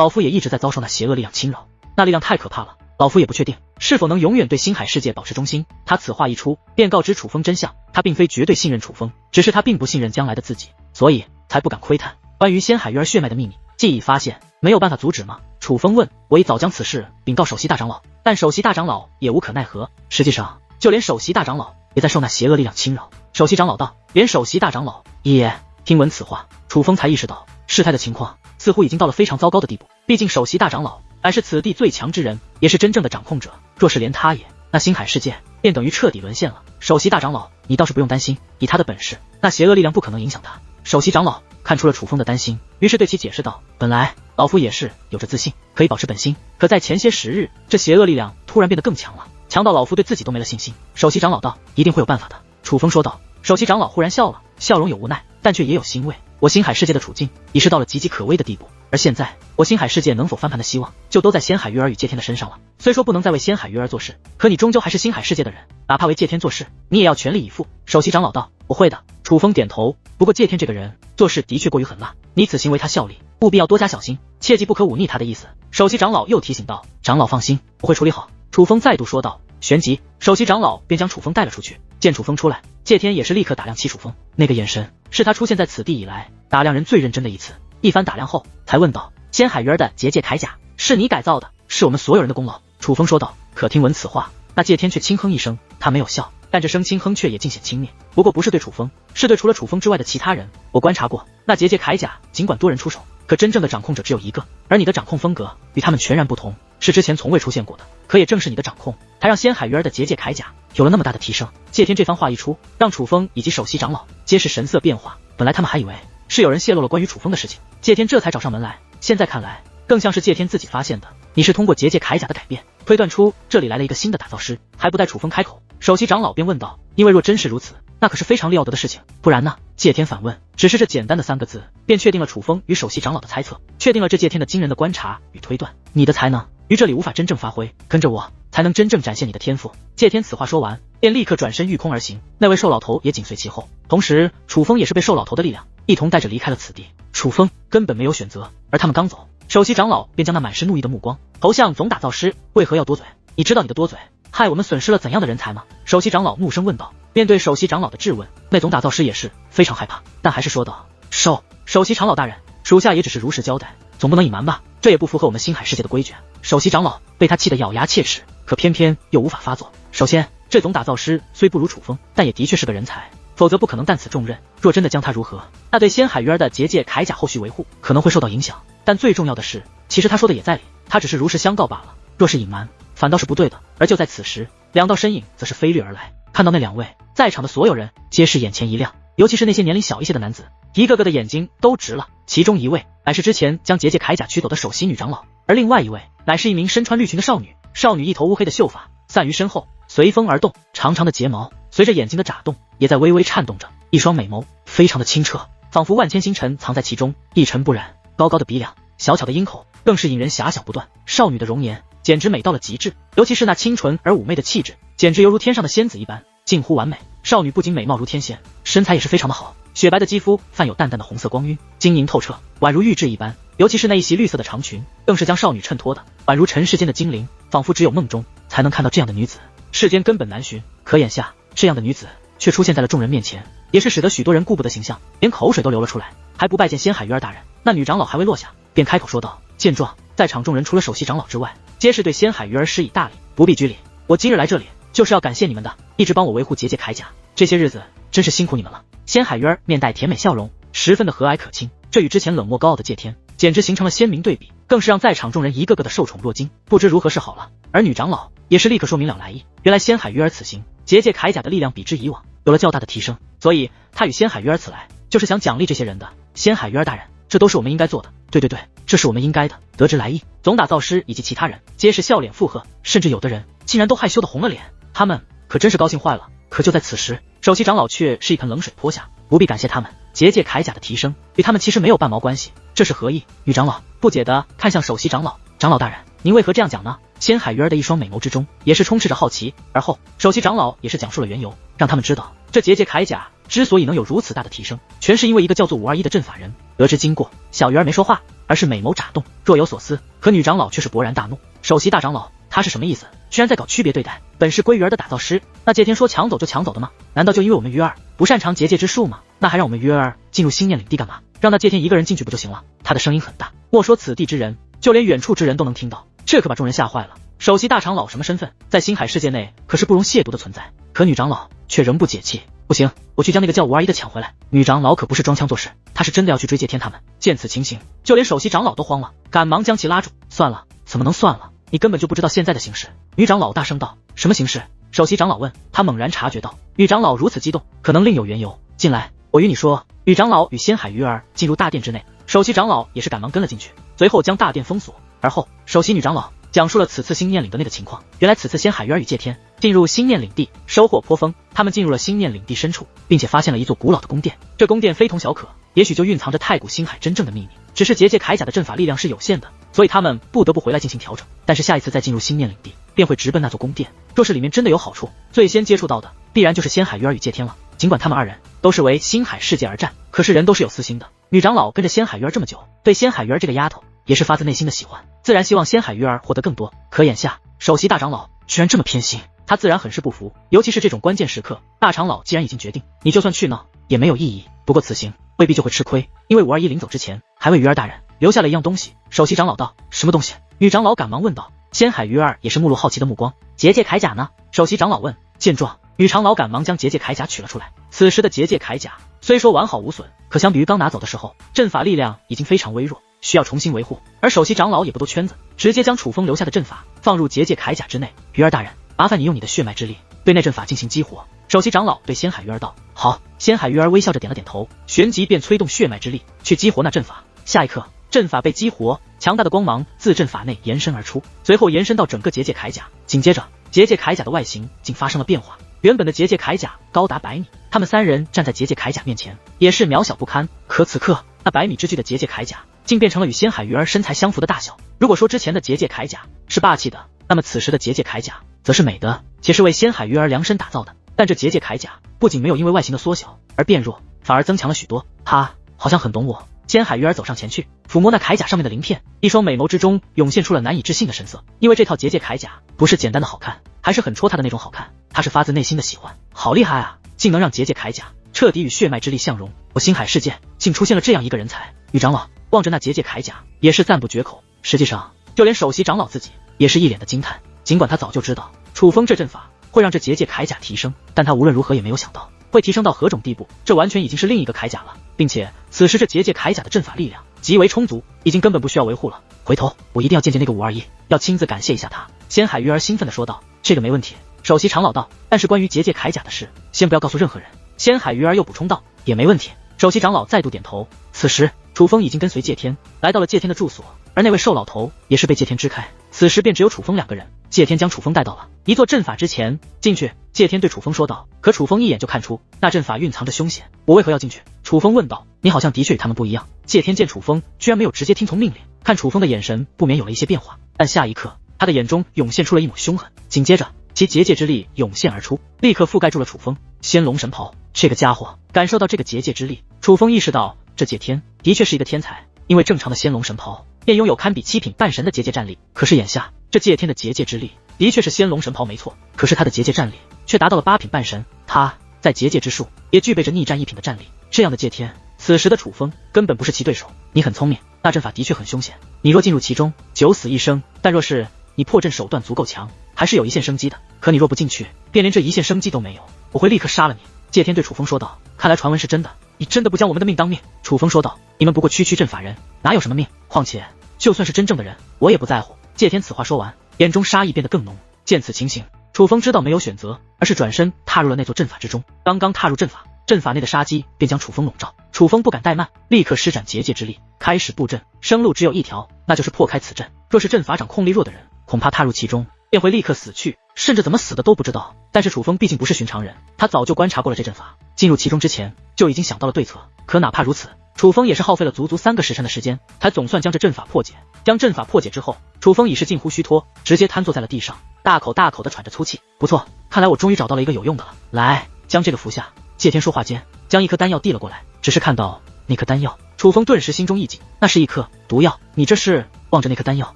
老夫也一直在遭受那邪恶力量侵扰，那力量太可怕了，老夫也不确定是否能永远对星海世界保持忠心。他此话一出，便告知楚风真相，他并非绝对信任楚风，只是他并不信任将来的自己，所以才不敢窥探关于仙海鱼儿血脉的秘密。既已发现，没有办法阻止吗？楚风问。我已早将此事禀告首席大长老，但首席大长老也无可奈何。实际上，就连首席大长老也在受那邪恶力量侵扰。首席长老道，连首席大长老也。听闻此话，楚风才意识到事态的情况似乎已经到了非常糟糕的地步。毕竟首席大长老乃是此地最强之人，也是真正的掌控者，若是连他也，那星海世界便等于彻底沦陷了。首席大长老，你倒是不用担心，以他的本事，那邪恶力量不可能影响他。首席长老看出了楚风的担心，于是对其解释道，本来老夫也是有着自信可以保持本心，可在前些时日，这邪恶力量突然变得更强了，强到老夫对自己都没了信心。首席长老道，一定会有办法的。楚风说道。首席长老忽然笑了，笑容有无奈，但却也有欣慰。我星海世界的处境已是到了岌岌可危的地步，而现在我星海世界能否翻盘的希望就都在仙海鱼儿与借天的身上了。虽说不能再为仙海鱼儿做事，可你终究还是星海世界的人，哪怕为借天做事，你也要全力以赴。首席长老道，我会的。楚风点头。不过借天这个人做事的确过于狠辣，你此行为他效力，务必要多加小心，切记不可忤逆他的意思。首席长老又提醒道。长老放心，我会处理好。楚风再度说道。旋即，首席长老便将楚风带了出去。见楚风出来，借天也是立刻打量起楚风，那个眼神是他出现在此地以来打量人最认真的一次。一番打量后，才问道：仙海鱼儿的结界铠甲是你改造的，是我们所有人的功劳。楚风说道。可听闻此话，那借天却轻哼一声，他没有笑，但这声轻哼却也尽显轻蔑。不过不是对楚风，是对除了楚风之外的其他人。我观察过，那结界铠甲尽管多人出手，可真正的掌控者只有一个，而你的掌控风格与他们全然不同，是之前从未出现过的。可也正是你的掌控，才让仙海鱼儿的结界铠甲有了那么大的提升。借天这番话一出，让楚风以及首席长老皆是神色变化。本来他们还以为是有人泄露了关于楚风的事情，借天这才找上门来，现在看来更像是借天自己发现的。你是通过结界铠甲的改变推断出这里来了一个新的打造师。还不待楚风开口，首席长老便问道，因为若真是如此，那可是非常利奥得的事情，不然呢？借天反问。只是这简单的3个字便确定了楚风与首席长老的猜测，确定了这借天的惊人的观察与推断。你的才能于这里无法真正发挥，跟着我才能真正展现你的天赋。借天此话说完，便立刻转身御空而行，那位瘦老头也紧随其后。同时楚风也是被瘦老头的力量一同带着离开了此地。楚风根本没有选择，而他们刚走，首席长老便将那满是怒意的目光投向总打造师。为何要多嘴？你知道你的多嘴害我们损失了怎样的人才吗？首席长老怒声问道。面对首席长老的质问，那总打造师也是非常害怕，但还是说道，首席长老大人，属下也只是如实交代，总不能隐瞒吧？这也不符合我们星海世界的规矩。首席长老被他气得咬牙切齿，可偏偏又无法发作。首先，这总打造师虽不如楚风，但也的确是个人才，否则不可能担此重任。若真的将他如何，那对仙海鱼儿的结界铠甲后续维护可能会受到影响。但最重要的是，其实他说的也在理，他只是如实相告罢了。若是隐瞒，反倒是不对的。而就在此时，2道身影则是飞掠而来。看到那2位，在场的所有人皆是眼前一亮，尤其是那些年龄小一些的男子，一个个的眼睛都直了。其中一位乃是之前将结界铠甲取走的首席女长老，而另外一位乃是一名身穿绿裙的少女。少女一头乌黑的秀发散于身后，随风而动，长长的睫毛随着眼睛的眨动也在微微颤动着，一双美眸非常的清澈，仿佛万千星辰藏在其中，一尘不染。高高的鼻梁，小巧的樱口更是引人遐想不断。少女的容颜简直美到了极致，尤其是那清纯而妩媚的气质，简直犹如天上的仙子一般，近乎完美。少女不仅美貌如天仙，身材也是非常的好，雪白的肌肤泛有淡淡的红色光晕，晶莹透彻，宛如玉质一般。尤其是那一袭绿色的长裙，更是将少女衬托的宛如尘世间的精灵，仿佛只有梦中才能看到这样的女子，世间根本难寻。可眼下这样的女子却出现在了众人面前，也是使得许多人顾不得形象，连口水都流了出来。还不拜见仙海鱼儿大人？那女长老还未落下，便开口说道。见状，在场众人除了首席长老之外，皆是对仙海鱼儿施以大礼。不必拘礼，我今日来这里就是要感谢你们的，一直帮我维护结界铠甲，这些日子真是辛苦你们了。仙海鱼儿面带甜美笑容，十分的和蔼可亲，这与之前冷漠高傲的借天简直形成了鲜明对比，更是让在场众人一个个的受宠若惊，不知如何是好了。而女长老也是立刻说明了来意，原来仙海鱼儿此行结界铠甲的力量比之以往有了较大的提升，所以他与仙海鱼儿此来就是想奖励这些人的。仙海鱼儿大人，这都是我们应该做的。对，这是我们应该的。得知来意，总打造师以及其他人皆是笑脸附和，甚至有的人竟然都害羞的红了脸，他们可真是高兴坏了。可就在此时，首席长老却是一盆冷水泼下。不必感谢他们，结界铠甲的提升与他们其实没有半毛关系，这是何意？女长老不解地看向首席长老。长老大人，您为何这样讲呢？仙海鱼儿的一双美眸之中也是充斥着好奇。而后首席长老也是讲述了缘由，让他们知道这结界铠甲之所以能有如此大的提升，全是因为一个叫做521的阵法人。得知经过，小鱼儿没说话，而是美眸眨动，若有所思。可女长老却是勃然大怒，首席大长老，他是什么意思？居然在搞区别对待？本是归鱼儿的打造师，那界天说抢走就抢走的吗？难道就因为我们鱼儿不擅长结界之术吗？那还让我们鱼儿进入心念领地干嘛？让那界天一个人进去不就行了？他的声音很大，莫说此地之人，就连远处之人都能听到，这可把众人吓坏了。首席大长老什么身份？在星海世界内可是不容亵渎的存在。可女长老却仍不解气，不行，我去将那个叫521的抢回来。女长老可不是装腔作势，她是真的要去追界天他们。见此情形，就连首席长老都慌了，赶忙将其拉住。算了，怎么能算了？你根本就不知道现在的形势。女长老大声道。什么形势？首席长老问。他猛然察觉到女长老如此激动，可能另有缘由。进来，我与你说。女长老与仙海鱼儿进入大殿之内，首席长老也是赶忙跟了进去，随后将大殿封锁。而后首席女长老讲述了此次心念领的那个情况。原来此次仙海鱼儿与界天进入心念领地，收获颇丰。他们进入了心念领地深处，并且发现了一座古老的宫殿。这宫殿非同小可，也许就蕴藏着太古星海真正的秘密。只是结界铠甲的阵法力量是有限的，所以他们不得不回来进行调整。但是下一次再进入心念领地，便会直奔那座宫殿。若是里面真的有好处，最先接触到的必然就是仙海鱼儿与界天了。尽管他们二人都是为星海世界而战，可是人都是有私心的。女长老跟着仙海鱼儿这么久，对仙海鱼儿这个丫头也是发自内心的喜欢，自然希望仙海鱼儿获得更多。可眼下首席大长老居然这么偏心，他自然很是不服。尤其是这种关键时刻，大长老既然已经决定，你就算去闹也没有意义。不过此行未必就会吃亏，因为521临走之前还为鱼儿大人留下了一样东西。首席长老道。什么东西？女长老赶忙问道。仙海鱼儿也是目露好奇的目光。结界铠甲呢？首席长老问。见状，女长老赶忙将结界铠甲取了出来。此时的结界铠甲虽说完好无损，可相比于刚拿走的时候，阵法力量已经非常微弱，需要重新维护。而首席长老也不兜圈子，直接将楚风留下的阵法放入结界铠甲之内。鱼儿大人，麻烦你用你的血脉之力对那阵法进行激活。首席长老对仙海鱼儿道。好。仙海鱼儿微笑着点了点头，旋即便催动血脉之力去激活那阵法。下一刻，阵法被激活，强大的光芒自阵法内延伸而出，随后延伸到整个结界铠甲。紧接着，结界铠甲的外形竟发生了变化。原本的结界铠甲高达100米，他们三人站在结界铠甲面前也是渺小不堪。可此刻，那100米之巨的结界铠甲竟变成了与仙海鱼儿身材相符的大小。如果说之前的结界铠甲是霸气的，那么此时的结界铠甲则是美的，且是为仙海鱼儿量身打造的。但这结界铠甲不仅没有因为外形的缩小而变弱，反而增强了许多。他好像很懂我。仙海鱼儿走上前去，抚摸那铠甲上面的鳞片，一双美眸之中涌现出了难以置信的神色。因为这套结界铠甲不是简单的好看，还是很戳他的那种好看，他是发自内心的喜欢。好厉害啊，竟能让结界铠甲彻底与血脉之力相融。我星海世界竟出现了这样一个人才。女长老望着那结界铠甲也是赞不绝口。实际上就连首席长老自己也是一脸的惊叹。尽管他早就知道楚风这阵法会让这结界铠甲提升，但他无论如何也没有想到会提升到何种地步。这完全已经是另一个铠甲了，并且此时这结界铠甲的阵法力量极为充足，已经根本不需要维护了。回头我一定要见见那个521，要亲自感谢一下他。仙海鱼儿兴奋地说道。这个没问题。首席长老道。但是关于结界铠甲的事，先不要告诉任何人。仙海鱼儿又补充道。也没问题。首席长老再度点头。此时楚风已经跟随界天来到了界天的住所，而那位瘦老头也是被界天支开。此时便只有楚风两个人。界天将楚风带到了一座阵法之前。进去。界天对楚风说道。可楚风一眼就看出那阵法蕴藏着凶险。我为何要进去？楚风问道。你好像的确与他们不一样。界天见楚风居然没有直接听从命令，看楚风的眼神不免有了一些变化，但下一刻他的眼中涌现出了一抹凶狠，紧接着其结界之力涌现而出，立刻覆盖住了楚风。仙龙神袍。这个家伙感受到这个结界之力，楚风意识到这界天的确是一个天才，因为正常的仙龙神袍便拥有堪比7品半神的结界战力。可是眼下这界天的结界之力的确是仙龙神袍没错，可是他的结界战力却达到了8品半神，他在结界之术也具备着逆战1品的战力。这样的界天，此时的楚风根本不是其对手。你很聪明，那阵法的确很凶险，你若进入其中九死一生，但若是你破阵手段足够强，还是有一线生机的。可你若不进去，便连这一线生机都没有，我会立刻杀了你。界天对楚风说道。看来传闻是真的，你真的不将我们的命当命？楚风说道。你们不过区阵法人，哪有什么命？况且就算是真正的人，我也不在乎。界天此话说完，眼中杀意变得更浓。见此情形，楚风知道没有选择，而是转身踏入了那座阵法之中。刚刚踏入阵法，阵法内的杀机便将楚风笼罩。楚风不敢怠慢，立刻施展结界之力，开始布阵。生路只有一条，那就是破开此阵。若是阵法掌控力弱的人，恐怕踏入其中便会立刻死去，甚至怎么死的都不知道。但是楚风毕竟不是寻常人，他早就观察过了这阵法，进入其中之前就已经想到了对策。可哪怕如此，楚风也是耗费了足足3个时辰的时间，才总算将这阵法破解。将阵法破解之后，楚风已是近乎虚脱，直接瘫坐在了地上，大口大口的喘着粗气。不错，看来我终于找到了一个有用的了，来，将这个服下。谢天说话间，将一颗丹药递了过来。只是看到那颗丹药，楚风顿时心中一紧，那是一颗毒药。你这是？望着那颗丹药，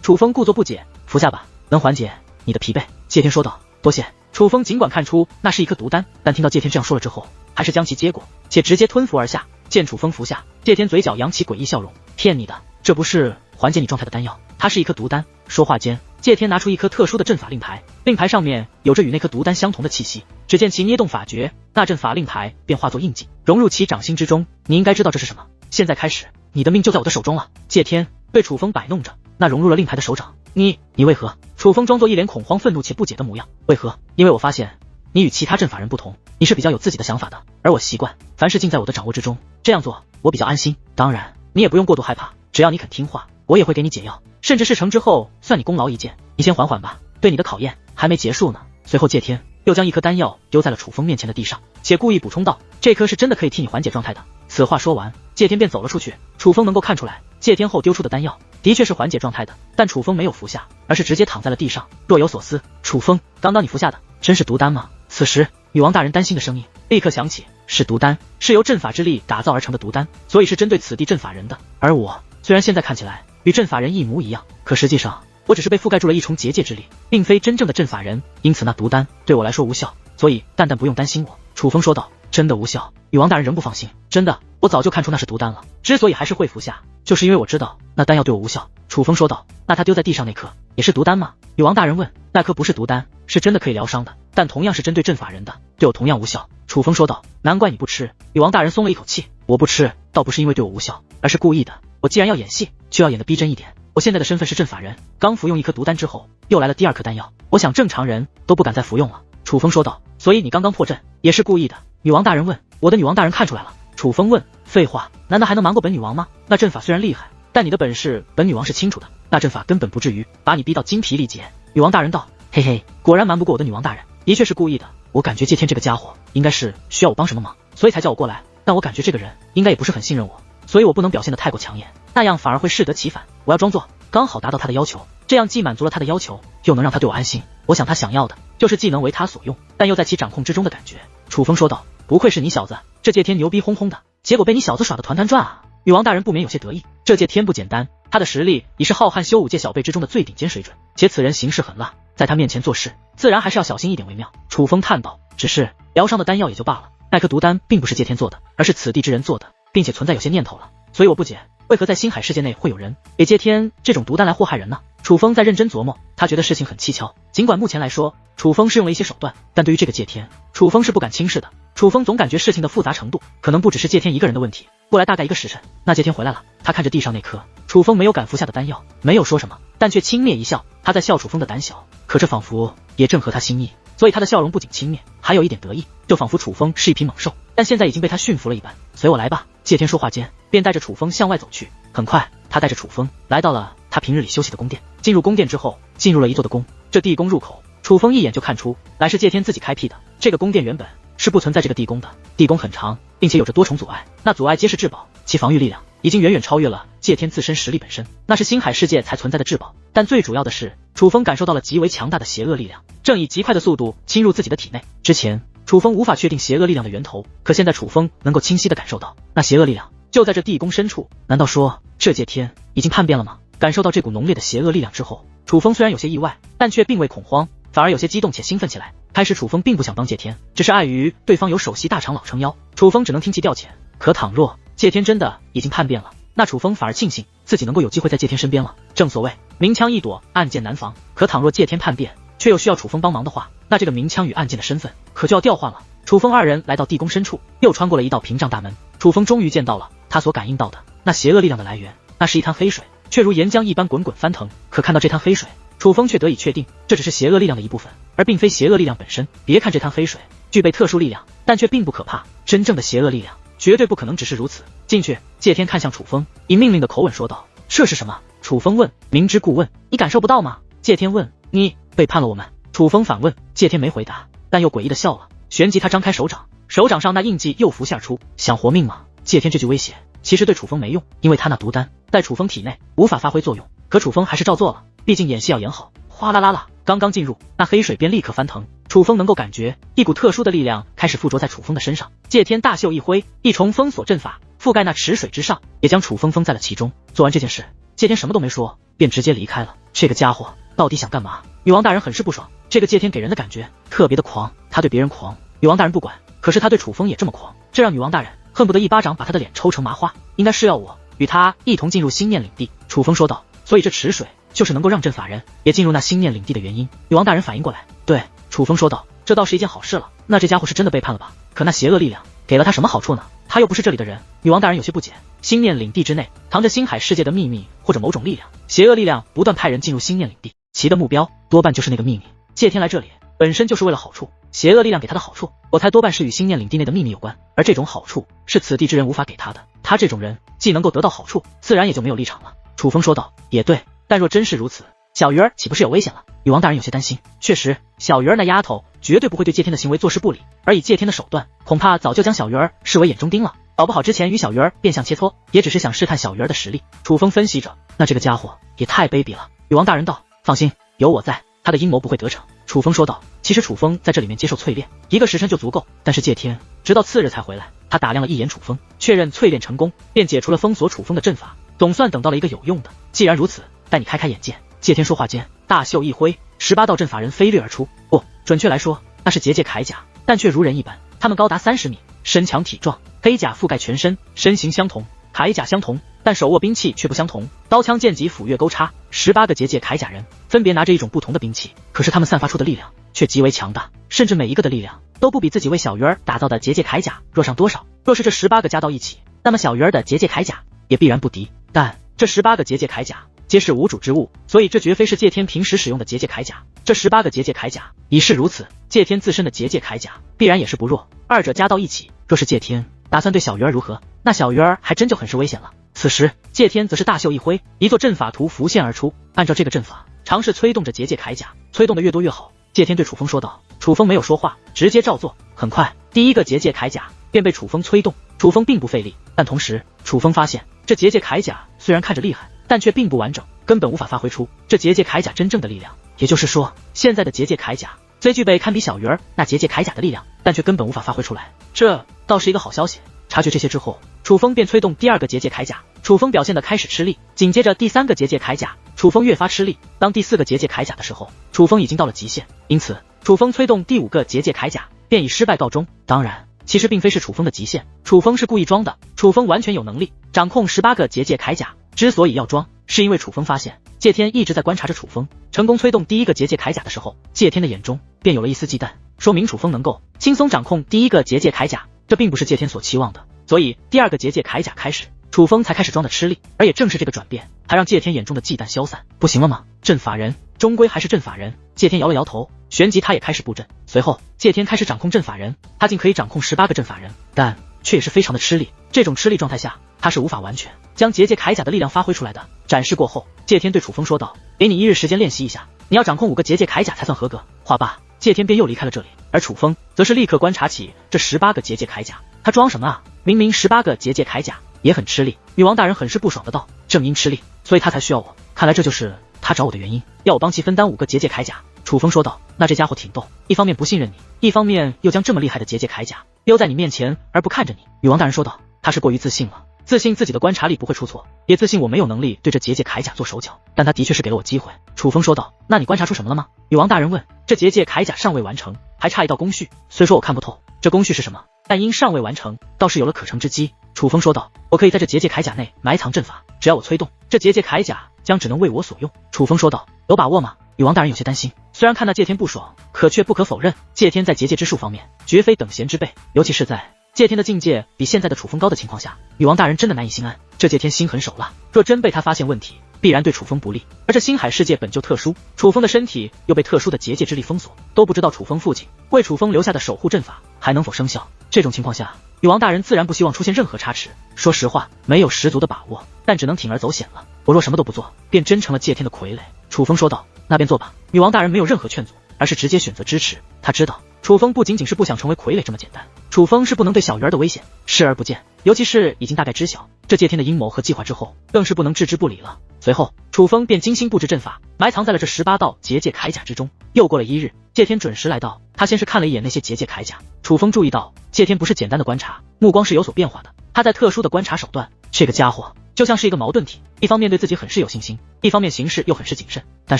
楚风故作不解，服下吧，能缓解你的疲惫。谢天说道。多谢。楚风尽管看出那是一颗毒丹，但听到谢天这样说了之后，还是将其接过，且直接吞服而下。见楚风服下，谢天嘴角扬起诡异笑容，骗你的，这不是缓解你状态的丹药，它是一颗毒丹。说话间，谢天拿出一颗特殊的阵法令牌，令牌上面有着与那颗毒丹相同的气息。只见其捏动法诀，那阵法令牌便化作印记，融入其掌心之中。你应该知道这是什么。现在开始，你的命就在我的手中了。谢天被楚风摆弄着，那融入了令牌的手掌。你为何？楚风装作一脸恐慌、愤怒且不解的模样。为何？因为我发现你与其他阵法人不同，你是比较有自己的想法的，而我习惯凡事尽在我的掌握之中，这样做我比较安心。当然，你也不用过度害怕，只要你肯听话，我也会给你解药，甚至事成之后算你功劳一件。你先缓缓吧，对你的考验还没结束呢。随后谢天又将一颗丹药丢在了楚风面前的地上，且故意补充道：这颗是真的可以替你缓解状态的。此话说完，谢天便走了出去。楚风能够看出来，谢天后丢出的丹药的确是缓解状态的，但楚风没有服下，而是直接躺在了地上，若有所思。楚风，刚刚你服下的真是毒丹吗？此时女王大人担心的声音立刻响起，是毒丹，是由阵法之力打造而成的毒丹，所以是针对此地阵法人的。而我虽然现在看起来与阵法人一模一样，可实际上我只是被覆盖住了一重结界之力，并非真正的阵法人，因此那毒丹对我来说无效，所以蛋蛋不用担心我。楚风说道。真的无效？女王大人仍不放心。真的，我早就看出那是毒丹了，之所以还是会服下，就是因为我知道那丹药对我无效。楚风说道。那他丢在地上那颗也是毒丹吗？女王大人问。那颗不是毒丹，是真的可以疗伤的，但同样是针对阵法人的，对我同样无效。楚风说道。难怪你不吃。女王大人松了一口气。我不吃倒不是因为对我无效，而是故意的。我既然要演戏，就要演得逼真一点。我现在的身份是阵法人，刚服用一颗毒丹之后，又来了第二颗丹药，我想正常人都不敢再服用了。楚风说道。所以你刚刚破阵也是故意的？女王大人问。我的女王大人看出来了。楚风问。废话，难道还能瞒过本女王吗？那阵法虽然厉害，但你的本事本女王是清楚的，那阵法根本不至于把你逼到精疲力竭。女王大人道。嘿嘿，果然瞒不过我的女王大人，的确是故意的。我感觉谢天这个家伙应该是需要我帮什么忙，所以才叫我过来，但我感觉这个人应该也不是很信任我，所以我不能表现得太过抢眼，那样反而会适得其反。我要装作刚好达到他的要求，这样既满足了他的要求，又能让他对我安心。我想他想要的就是既能为他所用，但又在其掌控之中的感觉。楚风说道。不愧是你小子，这谢天牛逼哄哄的，结果被你小子耍得团团转啊。女王大人不免有些得意，这谢天不简单，他的实力已是浩瀚修武界小辈之中的最顶尖水准，且此人行事狠辣，在他面前做事自然还是要小心一点为妙。楚风叹道。只是疗伤的丹药也就罢了，那颗毒丹并不是谢天做的，而是此地之人做的，并且存在有些念头了，所以我不解为何在星海世界内会有人给谢天这种毒丹来祸害人呢？楚风在认真琢磨，他觉得事情很蹊跷，尽管目前来说楚风是用了一些手段，但对于这个谢天，楚风是不敢轻视的。楚风总感觉事情的复杂程度可能不只是谢天一个人的问题。过来大概1个时辰，那谢天回来了，他看着地上那颗楚风没有敢服下的丹药，没有说什么，但却轻蔑一笑。他在笑楚风的胆小，可这仿佛也正合他心意，所以他的笑容不仅轻蔑，还有一点得意，就仿佛楚风是一匹猛兽，但现在已经被他驯服了一般。随我来吧。谢天说话间，便带着楚风向外走去。很快，他带着楚风来到了他平日里休息的宫殿。进入宫殿之后，进入了一座的宫，这地宫入口，楚风一眼就看出来是谢天自己开辟的。这个宫殿原本是不存在这个地宫的，地宫很长，并且有着多重阻碍，那阻碍皆是至宝，其防御力量已经远远超越了谢天自身实力本身，那是星海世界才存在的至宝。但最主要的是，楚风感受到了极为强大的邪恶力量，正以极快的速度侵入自己的体内。之前楚风无法确定邪恶力量的源头，可现在楚风能够清晰地感受到，那邪恶力量就在这地宫深处。难道说这谢天已经叛变了吗？感受到这股浓烈的邪恶力量之后，楚风虽然有些意外，但却并未恐慌，反而有些激动且兴奋起来。开始楚风并不想帮谢天，只是碍于对方有首席大长老撑腰，楚风只能听其调遣。可倘若谢天真的已经叛变了，那楚风反而庆幸自己能够有机会在谢天身边了。正所谓明枪易躲，暗箭难防，可倘若谢天叛变，却又需要楚风帮忙的话，那这个明枪与暗箭的身份可就要调换了。楚风二人来到地宫深处，又穿过了一道屏障大门，楚风终于见到了他所感应到的那邪恶力量的来源，那是一滩黑水，却如岩浆一般滚滚翻腾。可看到这滩黑水，楚风却得以确定，这只是邪恶力量的一部分，而并非邪恶力量本身。别看这滩黑水具备特殊力量，但却并不可怕，真正的邪恶力量绝对不可能只是如此。进去。谢天看向楚风，以命令的口吻说道。这是什么？楚风问。明知故问，你感受不到吗？谢天问。你背叛了我们？楚风反问。谢天没回答，但又诡异的笑了，旋即他张开手掌，手掌上那印记又浮现出。想活命吗？谢天这句威胁其实对楚风没用，因为他那毒丹在楚风体内无法发挥作用，可楚风还是照做了。毕竟演戏要演好。哗啦啦啦，刚刚进入，那黑水便立刻翻腾。楚风能够感觉一股特殊的力量开始附着在楚风的身上。借天大袖一挥，一重封锁阵法覆盖那池水之上，也将楚风封在了其中。做完这件事，借天什么都没说，便直接离开了。这个家伙到底想干嘛？女王大人很是不爽。这个借天给人的感觉特别的狂，他对别人狂，女王大人不管，可是他对楚风也这么狂，这让女王大人恨不得一巴掌把他的脸抽成麻花。应该是要我与他一同进入心念领地。楚风说道。所以这池水就是能够让阵法人也进入那心念领地的原因。女王大人反应过来，对，楚风说道，这倒是一件好事了。那这家伙是真的背叛了吧？可那邪恶力量给了他什么好处呢？他又不是这里的人。女王大人有些不解，心念领地之内藏着星海世界的秘密或者某种力量，邪恶力量不断派人进入心念领地，其的目标多半就是那个秘密。借天来这里本身就是为了好处，邪恶力量给他的好处，我猜多半是与心念领地内的秘密有关，而这种好处是此地之人无法给他的。他这种人既能够得到好处，自然也就没有立场了。楚风说道，也对，但若真是如此，小鱼儿岂不是有危险了？女王大人有些担心。确实，小鱼儿那丫头绝对不会对借天的行为坐视不理，而以借天的手段，恐怕早就将小鱼儿视为眼中钉了。搞不好之前与小鱼儿变相切磋，也只是想试探小鱼儿的实力。楚风分析着，那这个家伙也太卑鄙了。女王大人道，放心，有我在，他的阴谋不会得逞。楚风说道，其实楚风在这里面接受淬炼1个时辰就足够，但是借天直到次日才回来，他打量了一眼楚风，确认淬炼成功，便解除了封锁楚风的阵法，总算等到了一个有用的。既然如此，带你开开眼界。借天说话间，大袖一挥，18道阵法人飞掠而出。不，准确来说，那是结界铠甲，但却如人一般。他们高达30米，身强体壮，黑甲覆盖全身，身形相同，铠甲相同，但手握兵器却不相同，刀枪剑戟斧钺钩叉。18个结界铠甲人分别拿着一种不同的兵器，可是他们散发出的力量却极为强大，甚至每一个的力量都不比自己为小鱼儿打造的结界铠甲弱上多少。若是这18个加到一起，那么小鱼儿的结界铠甲也必然不敌。但这18个结界铠甲皆是无主之物，所以这绝非是借天平时使用的结界铠甲。这18个结界铠甲已是如此，借天自身的结界铠甲必然也是不弱，二者加到一起，若是借天打算对小鱼儿如何，那小鱼儿还真就很是危险了。此时借天则是大袖一挥，一座阵法图浮现而出，按照这个阵法尝试催动着结界铠甲，催动的越多越好。借天对楚风说道。楚风没有说话，直接照做。很快第1个结界铠甲便被楚风催动，楚风并不费力，但同时楚风发现这结界铠甲虽然看着厉害，但却并不完整，根本无法发挥出这结界铠甲真正的力量。也就是说，现在的结界铠甲虽具备堪比小鱼儿那结界铠甲的力量，但却根本无法发挥出来，这倒是一个好消息。察觉这些之后，楚风便催动第2个结界铠甲，楚风表现得开始吃力，紧接着第3个结界铠甲，楚风越发吃力。当第4个结界铠甲的时候，楚风已经到了极限，因此楚风催动第5个结界铠甲便以失败告终。当然，其实并非是楚风的极限，楚风是故意装的，楚风完全有能力掌控18个结界铠甲。之所以要装，是因为楚风发现借天一直在观察着楚风，成功催动第1个结界铠甲的时候，借天的眼中便有了一丝忌惮，说明楚风能够轻松掌控第1个结界铠甲，这并不是借天所期望的。所以第2个结界铠甲开始，楚风才开始装的吃力，而也正是这个转变，才让借天眼中的忌惮消散。不行了吗？阵法人终归还是阵法人。借天摇了摇头，旋即他也开始布阵。随后借天开始掌控阵法人，他竟可以掌控18个阵法人，但却也是非常的吃力。这种吃力状态下，他是无法完全将结界铠甲的力量发挥出来的。展示过后，借天对楚风说道，给你1日时间练习一下，你要掌控5个结界铠甲才算合格。话罢，借天便又离开了这里，而楚风则是立刻观察起这18个结界铠甲。他装什么啊？明明18个结界铠甲也很吃力。女王大人很是不爽的道，正因吃力，所以他才需要我，看来这就是他找我的原因，要我帮其分担5个结界铠甲。楚风说道，那这家伙挺逗，一方面不信任你，一方面又将这么厉害的结界铠甲丢在你面前而不看着你。女王大人说道，他是过于自信了，自信自己的观察力不会出错，也自信我没有能力对这结界铠甲做手脚，但他的确是给了我机会。楚风说道，那你观察出什么了吗？女王大人问。这结界铠甲尚未完成，还差一道工序，虽说我看不透这工序是什么，但因尚未完成，倒是有了可乘之机。楚风说道，我可以在这结界铠甲内埋藏阵法，只要我催动，这结界铠甲将只能为我所用。楚风说道，有把握吗？女王大人有些担心，虽然看到借天不爽，可却不可否认，借天在结界之术方面绝非等闲之辈，尤其是在借天的境界比现在的楚风高的情况下，女王大人真的难以心安。这借天心狠手辣，若真被他发现问题，必然对楚风不利。而这星海世界本就特殊，楚风的身体又被特殊的结界之力封锁，都不知道楚风父亲为楚风留下的守护阵法还能否生效。这种情况下，女王大人自然不希望出现任何差池。说实话，没有十足的把握，但只能铤而走险了。我若什么都不做，便真成了借天的傀儡。楚风说道，那便做吧。女王大人没有任何劝阻，而是直接选择支持。他知道楚风不仅仅是不想成为傀儡这么简单，楚风是不能对小鱼儿的危险视而不见，尤其是已经大概知晓这借天的阴谋和计划之后，更是不能置之不理了。随后楚风便精心布置阵法，埋藏在了这18道结界铠甲之中。又过了1日，谢天准时来到。他先是看了一眼那些结界铠甲，楚风注意到谢天不是简单的观察，目光是有所变化的。他在特殊的观察手段，这个家伙就像是一个矛盾体，一方面对自己很是有信心，一方面行事又很是谨慎。但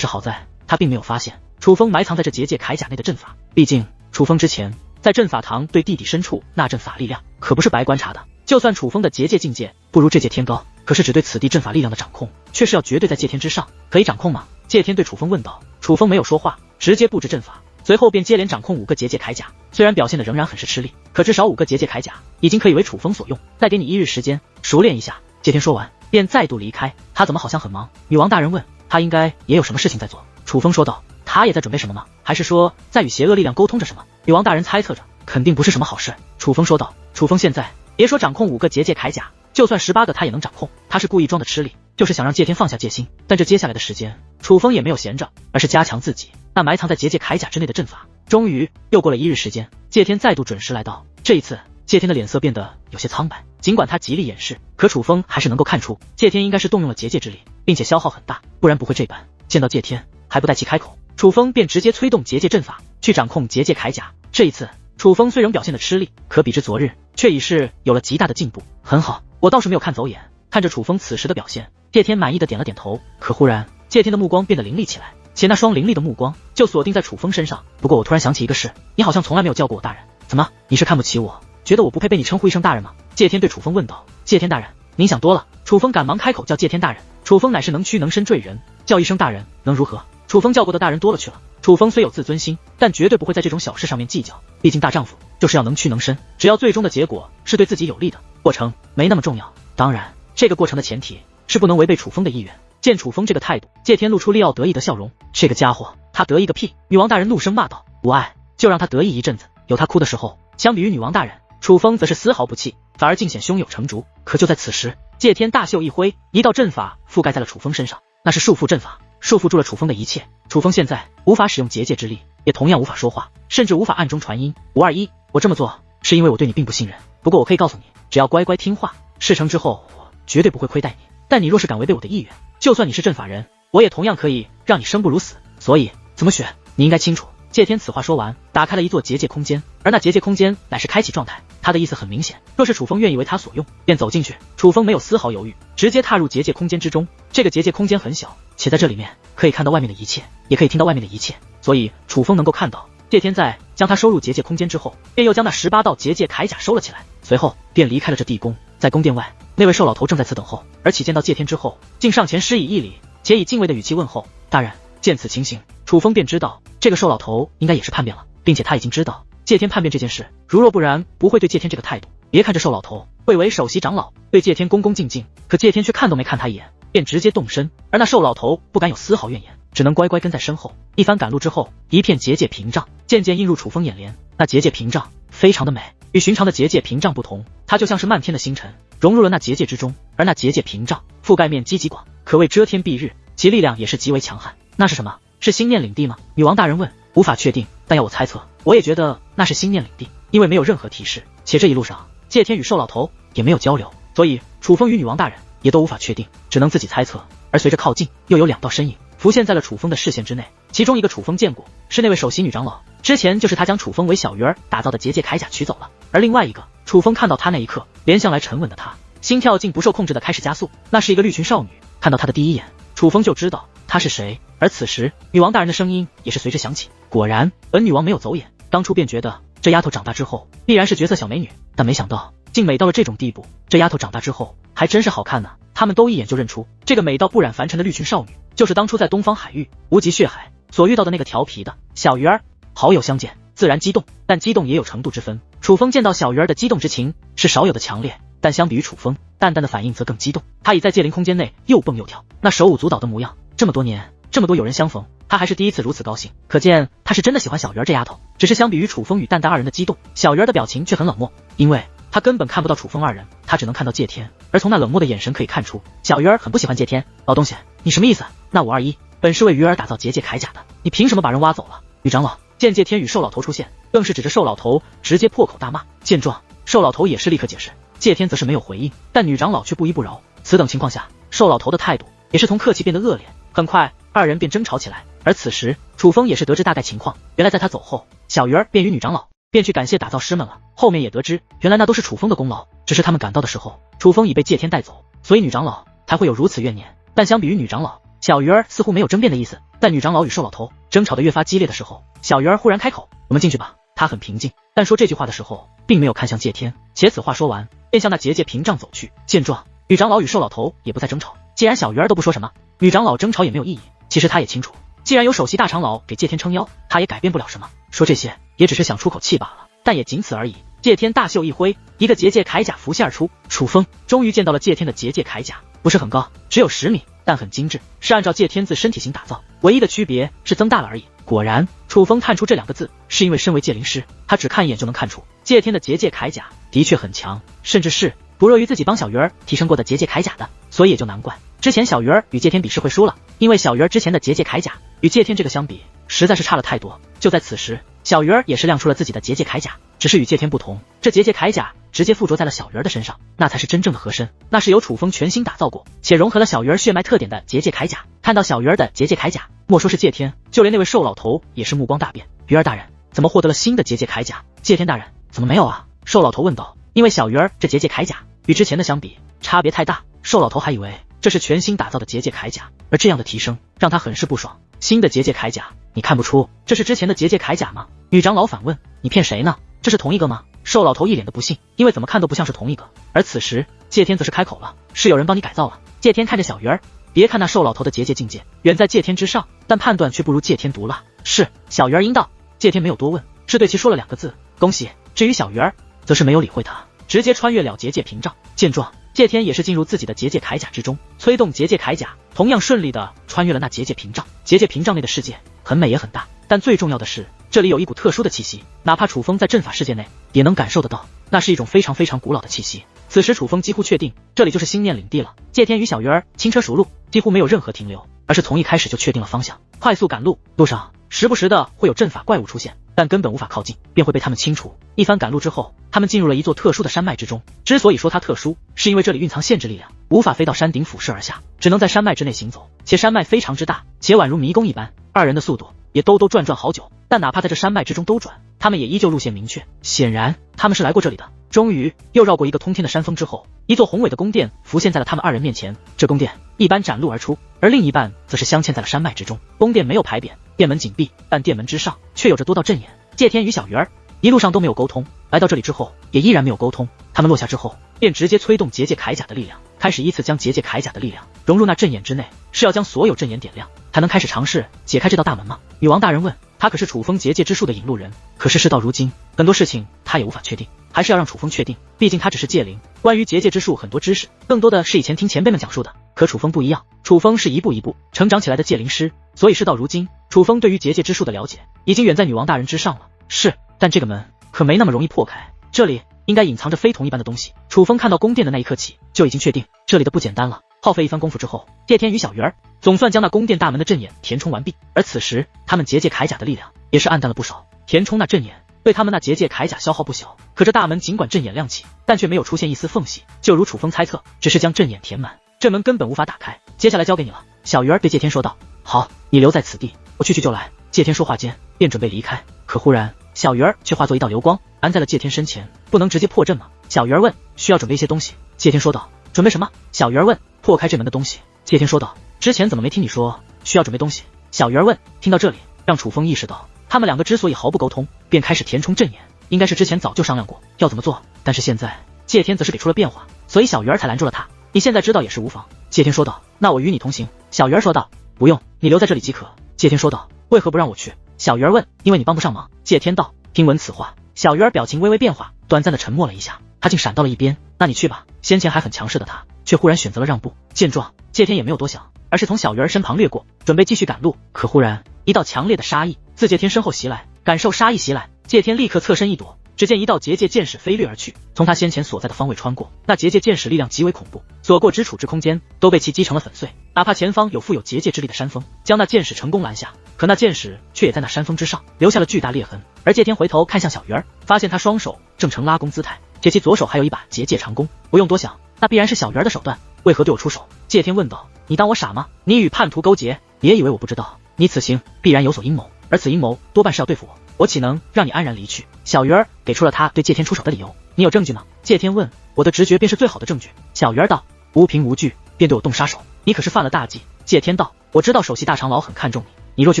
是好在他并没有发现楚风埋藏在这结界铠甲内的阵法，毕竟楚风之前在阵法堂对地底深处那阵法力量可不是白观察的。就算楚风的结界境界不如这界天高，可是只对此地阵法力量的掌控却是要绝对在界天之上。可以掌控吗？界天对楚风问道。楚风没有说话，直接布置阵法，随后便接连掌控5个结界铠甲。虽然表现的仍然很是吃力，可至少5个结界铠甲已经可以为楚风所用。再给你1日时间熟练一下。界天说完便再度离开。他怎么好像很忙？女王大人问。他应该也有什么事情在做。楚风说道。他也在准备什么吗？还是说在与邪恶力量沟通着什么？女王大人猜测着。肯定不是什么好事。楚风说道。楚风现在别说掌控5个结界铠甲，就算18个他也能掌控。他是故意装的吃力，就是想让界天放下戒心。但这接下来的时间，楚风也没有闲着，而是加强自己那埋藏在结界铠甲之内的阵法。终于又过了1日时间，界天再度准时来到。这一次界天的脸色变得有些苍白，尽管他极力掩饰，可楚风还是能够看出界天应该是动用了结界之力，并且消耗很大，不然不会这般。见到界天还不待其开口，楚风便直接催动结界阵法去掌控结界铠甲。这一次楚风虽仍表现得吃力，可比之昨日却已是有了极大的进步。很好，我倒是没有看走眼。看着楚风此时的表现，界天满意的点了点头。可忽然界天的目光变得凌厉起来，且那双凌厉的目光就锁定在楚风身上。不过我突然想起一个事，你好像从来没有叫过我大人，怎么？你是看不起我，觉得我不配被你称呼一声大人吗？界天对楚风问道。界天大人，您想多了。楚风赶忙开口叫界天大人。楚风乃是能屈能伸赘人，叫一声大人能如何？楚风叫过的大人多了去了。楚风虽有自尊心，但绝对不会在这种小事上面计较，毕竟大丈夫就是要能屈能伸，只要最终的结果是对自己有利的，过程没那么重要。当然这个过程的前提是不能违背楚风的意愿。见楚风这个态度，界天露出利奥得意的笑容。这个家伙他得意个屁！女王大人怒声骂道。不爱就让他得意一阵子，有他哭的时候。相比于女王大人，楚风则是丝毫不气，反而尽显胸有成竹。可就在此时，界天大袖一挥，一道阵法覆盖在了楚风身上，那是束缚阵法，束缚住了楚风的一切。楚风现在无法使用结界之力，也同样无法说话，甚至无法暗中传音。521，我这么做是因为我对你并不信任，不过我可以告诉你，只要乖乖听话，事成之后我绝对不会亏待你。但你若是敢违背我的意愿，就算你是阵法人，我也同样可以让你生不如死。所以怎么选，你应该清楚。界天此话说完，打开了一座结界空间，而那结界空间乃是开启状态。他的意思很明显，若是楚风愿意为他所用，便走进去。楚风没有丝毫犹豫，直接踏入结界空间之中。这个结界空间很小，且在这里面可以看到外面的一切，也可以听到外面的一切，所以楚风能够看到界天在将他收入结界空间之后，便又将那18道结界铠甲收了起来，随后便离开了这地宫。在宫殿外，那位瘦老头正在此等候，而启见到界天之后，竟上前施以一礼，且以敬畏的语气问候。大人。见此情形，楚风便知道这个瘦老头应该也是叛变了，并且他已经知道界天叛变这件事，如若不然不会对界天这个态度。别看这瘦老头贵为首席长老，对界天恭恭敬敬，可界天却看都没看他一眼，便直接动身。而那瘦老头不敢有丝毫怨言，只能乖乖跟在身后。一番赶路之后，一片结界屏障渐渐映入楚风眼帘。那结界屏障非常的美，与寻常的结界屏障不同，它就像是漫天的星辰，融入了那结界之中。而那结界屏障覆盖面积极广，可谓遮天蔽日，其力量也是极为强悍。那是什么？是心念领地吗？女王大人问。无法确定，但要我猜测，我也觉得那是心念领地，因为没有任何提示，且这一路上界天与瘦老头也没有交流，所以楚风与女王大人也都无法确定，只能自己猜测。而随着靠近，又有2道身影浮现在了楚风的视线之内，其中一个楚风见过，是那位首席女长老，之前就是他将楚风为小鱼儿打造的结界铠甲取走了。而另外一个，楚风看到他那一刻，连向来沉稳的他，心跳竟不受控制的开始加速。那是一个绿裙少女，看到她的第一眼，楚风就知道她是谁。而此时女王大人的声音也是随之响起。果然本女王没有走眼，当初便觉得这丫头长大之后必然是绝色小美女，但没想到竟美到了这种地步。这丫头长大之后还真是好看呢。他们都一眼就认出这个美到不染凡尘的绿裙少女，就是当初在东方海域无极血海所遇到的那个调皮的小鱼儿。好友相见自然激动，但激动也有程度之分。楚风见到小鱼儿的激动之情是少有的强烈，但相比于楚风，淡淡的反应则更激动。他已在界灵空间内又蹦又跳，那手舞足蹈的模样，这么多年这么多友人相逢，他还是第一次如此高兴，可见他是真的喜欢小鱼儿这丫头。只是相比于楚风与淡淡二人的激动，小鱼儿的表情却很冷漠，因为他根本看不到楚风二人，他只能看到界天，而从那冷漠的眼神可以看出，小鱼儿很不喜欢界天。老东西，你什么意思？那521本是为鱼儿打造结界铠甲的，你凭什么把人挖走了？女长老见界天与瘦老头出现，更是指着瘦老头直接破口大骂。见状，瘦老头也是立刻解释，界天则是没有回应，但女长老却不依不饶。此等情况下，瘦老头的态度也是从客气变得恶劣。很快，二人便争吵起来。而此时，楚风也是得知大概情况，原来在他走后，小鱼儿便与女长老便去感谢打造师们了。后面也得知，原来那都是楚风的功劳，只是他们赶到的时候，楚风已被借天带走，所以女长老才会有如此怨念。但相比于女长老，小鱼儿似乎没有争辩的意思。但女长老与瘦老头争吵得越发激烈的时候，小鱼儿忽然开口：“我们进去吧。”他很平静，但说这句话的时候，并没有看向借天，且此话说完，便向那结界屏障走去。见状，女长老与瘦老头也不再争吵。既然小鱼儿都不说什么，女长老争吵也没有意义。其实他也清楚，既然有首席大长老给借天撑腰，他也改变不了什么。说这些也只是想出口气罢了，但也仅此而已。借天大袖一挥，一个结界铠甲浮现而出。楚风终于见到了借天的结界铠甲，不是很高，只有10米，但很精致，是按照借天字身体型打造，唯一的区别是增大了而已。果然，楚风看出这2个字，是因为身为戒灵师，他只看一眼就能看出借天的结界铠甲的确很强，甚至是不弱于自己帮小鱼儿提升过的结界铠甲的，所以也就难怪之前小鱼儿与借天比试会输了，因为小鱼儿之前的结界铠甲与借天这个相比，实在是差了太多。就在此时，小鱼儿也是亮出了自己的结界铠甲，只是与借天不同，这结界铠甲直接附着在了小鱼儿的身上，那才是真正的合身，那是由楚风全新打造过，且融合了小鱼儿血脉特点的结界铠甲。看到小鱼儿的结界铠甲，莫说是借天，就连那位瘦老头也是目光大变。鱼儿大人怎么获得了新的结界铠甲？借天大人怎么没有啊？瘦老头问道。因为小鱼儿这结界铠甲与之前的相比差别太大，瘦老头还以为这是全新打造的结界铠甲，而这样的提升让他很是不爽。新的结界铠甲，你看不出这是之前的结界铠甲吗？女长老反问。你骗谁呢？这是同一个吗？瘦老头一脸的不信，因为怎么看都不像是同一个。而此时借天则是开口了，是有人帮你改造了。借天看着小鱼儿，别看那瘦老头的结界境界远在借天之上，但判断却不如借天毒辣。是，小鱼儿应道。借天没有多问，是对其说了2个字：恭喜。至于小鱼儿，则是没有理会他，直接穿越了结界屏障。见状，借天也是进入自己的结界铠甲之中，催动结界铠甲，同样顺利的穿越了那结界屏障。结界屏障内的世界很美也很大，但最重要的是，这里有一股特殊的气息，哪怕楚风在阵法世界内也能感受得到，那是一种非常非常古老的气息。此时楚风几乎确定，这里就是心念领地了。借天与小鱼儿轻车熟路，几乎没有任何停留，而是从一开始就确定了方向，快速赶路。路上时不时的会有阵法怪物出现，但根本无法靠近，便会被他们清除。一番赶路之后，他们进入了一座特殊的山脉之中。之所以说它特殊，是因为这里蕴藏限制力量，无法飞到山顶俯视而下，只能在山脉之内行走，且山脉非常之大，且宛如迷宫一般。二人的速度也兜转好久，但哪怕在这山脉之中兜转，他们也依旧路线明确，显然他们是来过这里的。终于又绕过一个通天的山峰之后，一座宏伟的宫殿浮现在了他们2人面前。这宫殿一半展露而出，而另一半则是镶嵌在了山脉之中。宫殿没有牌匾，殿门紧闭，但殿门之上却有着多道阵眼。借天与小鱼儿一路上都没有沟通，来到这里之后也依然没有沟通。他们落下之后，便直接催动结界铠甲的力量，开始依次将结界铠甲的力量融入那阵眼之内，是要将所有阵眼点亮，才能开始尝试解开这道大门吗？女王大人问。他可是楚风结界之术的引路人，可是事到如今，很多事情他也无法确定，还是要让楚风确定，毕竟他只是戒灵，关于结界之术很多知识更多的是以前听前辈们讲述的。可楚风不一样，楚风是一步一步成长起来的戒灵师，所以事到如今，楚风对于结界之术的了解已经远在女王大人之上了。是，但这个门可没那么容易破开，这里应该隐藏着非同一般的东西。楚风看到宫殿的那一刻起，就已经确定这里的不简单了。耗费一番功夫之后，借天与小鱼儿总算将那宫殿大门的阵眼填充完毕。而此时，他们结界铠甲的力量也是暗淡了不少。填充那阵眼对他们那结界铠甲消耗不小，可这大门尽管阵眼亮起，但却没有出现一丝缝隙，就如楚风猜测，只是将阵眼填满，这门根本无法打开。接下来交给你了。小鱼儿对借天说道。好，你留在此地，我去就来。借天说话间便准备离开，可忽然小鱼儿却化作一道流光，安在了借天身前。不能直接破阵吗？小鱼儿问。需要准备一些东西。借天说道。准备什么？小鱼儿问。破开这门的东西。借天说道。之前怎么没听你说需要准备东西？小鱼儿问。听到这里，让楚风意识到他们2个之所以毫不沟通，便开始填充阵眼，应该是之前早就商量过要怎么做，但是现在借天则是给出了变化，所以小鱼儿才拦住了他。你现在知道也是无妨。借天说道。那我与你同行。小鱼儿说道。不用，你留在这里即可。借天说道。为何不让我去？小鱼儿问。因为你帮不上忙。借天道。听闻此话，小鱼儿表情微微变化，短暂的沉默了一下，他竟闪到了一边。那你去吧。先前还很强势的他却忽然选择了让步。见状，借天也没有多想，而是从小鱼儿身旁掠过，准备继续赶路。可忽然一道强烈的杀意自借天身后袭来，感受杀意袭来，借天立刻侧身一躲，只见一道结界箭矢飞掠而去，从他先前所在的方位穿过。那结界箭矢力量极为恐怖，所过之处之空间都被其击成了粉碎，哪怕前方有富有结界之力的山峰将那箭矢成功拦下，可那箭矢却也在那山峰之上留下了巨大裂痕。而借天回头看向小鱼儿，发现他双手正呈拉弓姿态，且其左手还有一把结界长弓。不用多想，那必然是小鱼儿的手段，为何对我出手？借天问道。你当我傻吗？你与叛徒勾结，别以为我不知道，你此行必然有所阴谋，而此阴谋多半是要对付我，我岂能让你安然离去？小鱼儿给出了他对介天出手的理由，你有证据吗？介天问。我的直觉便是最好的证据。小鱼儿道。无凭无据便对我动杀手，你可是犯了大忌。介天道。我知道首席大长老很看重你，你若去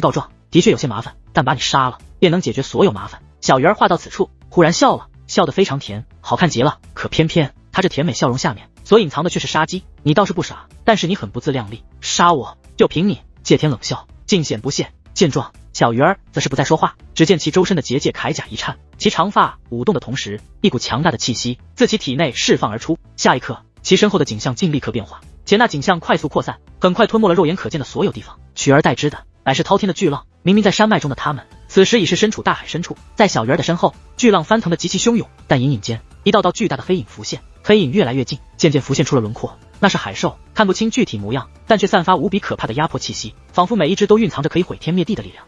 告状，的确有些麻烦，但把你杀了，便能解决所有麻烦。小鱼儿话到此处，忽然笑了，笑得非常甜，好看极了。可偏偏他这甜美笑容下面所隐藏的却是杀机。你倒是不傻，但是你很不自量力，杀我就凭你？介天冷笑，尽显不屑。见状，小鱼儿则是不再说话。只见其周身的结界铠甲一颤，其长发舞动的同时，一股强大的气息自其体内释放而出。下一刻，其身后的景象竟立刻变化，且那景象快速扩散，很快吞没了肉眼可见的所有地方，取而代之的乃是滔天的巨浪。明明在山脉中的他们，此时已是身处大海深处。在小鱼儿的身后，巨浪翻腾的极其汹涌，但隐隐间一道道巨大的黑影浮现，黑影越来越近，渐渐浮现出了轮廓。那是海兽，看不清具体模样，但却散发无比可怕的压迫气息，仿佛每一只都蕴藏着可以毁天灭地的力量。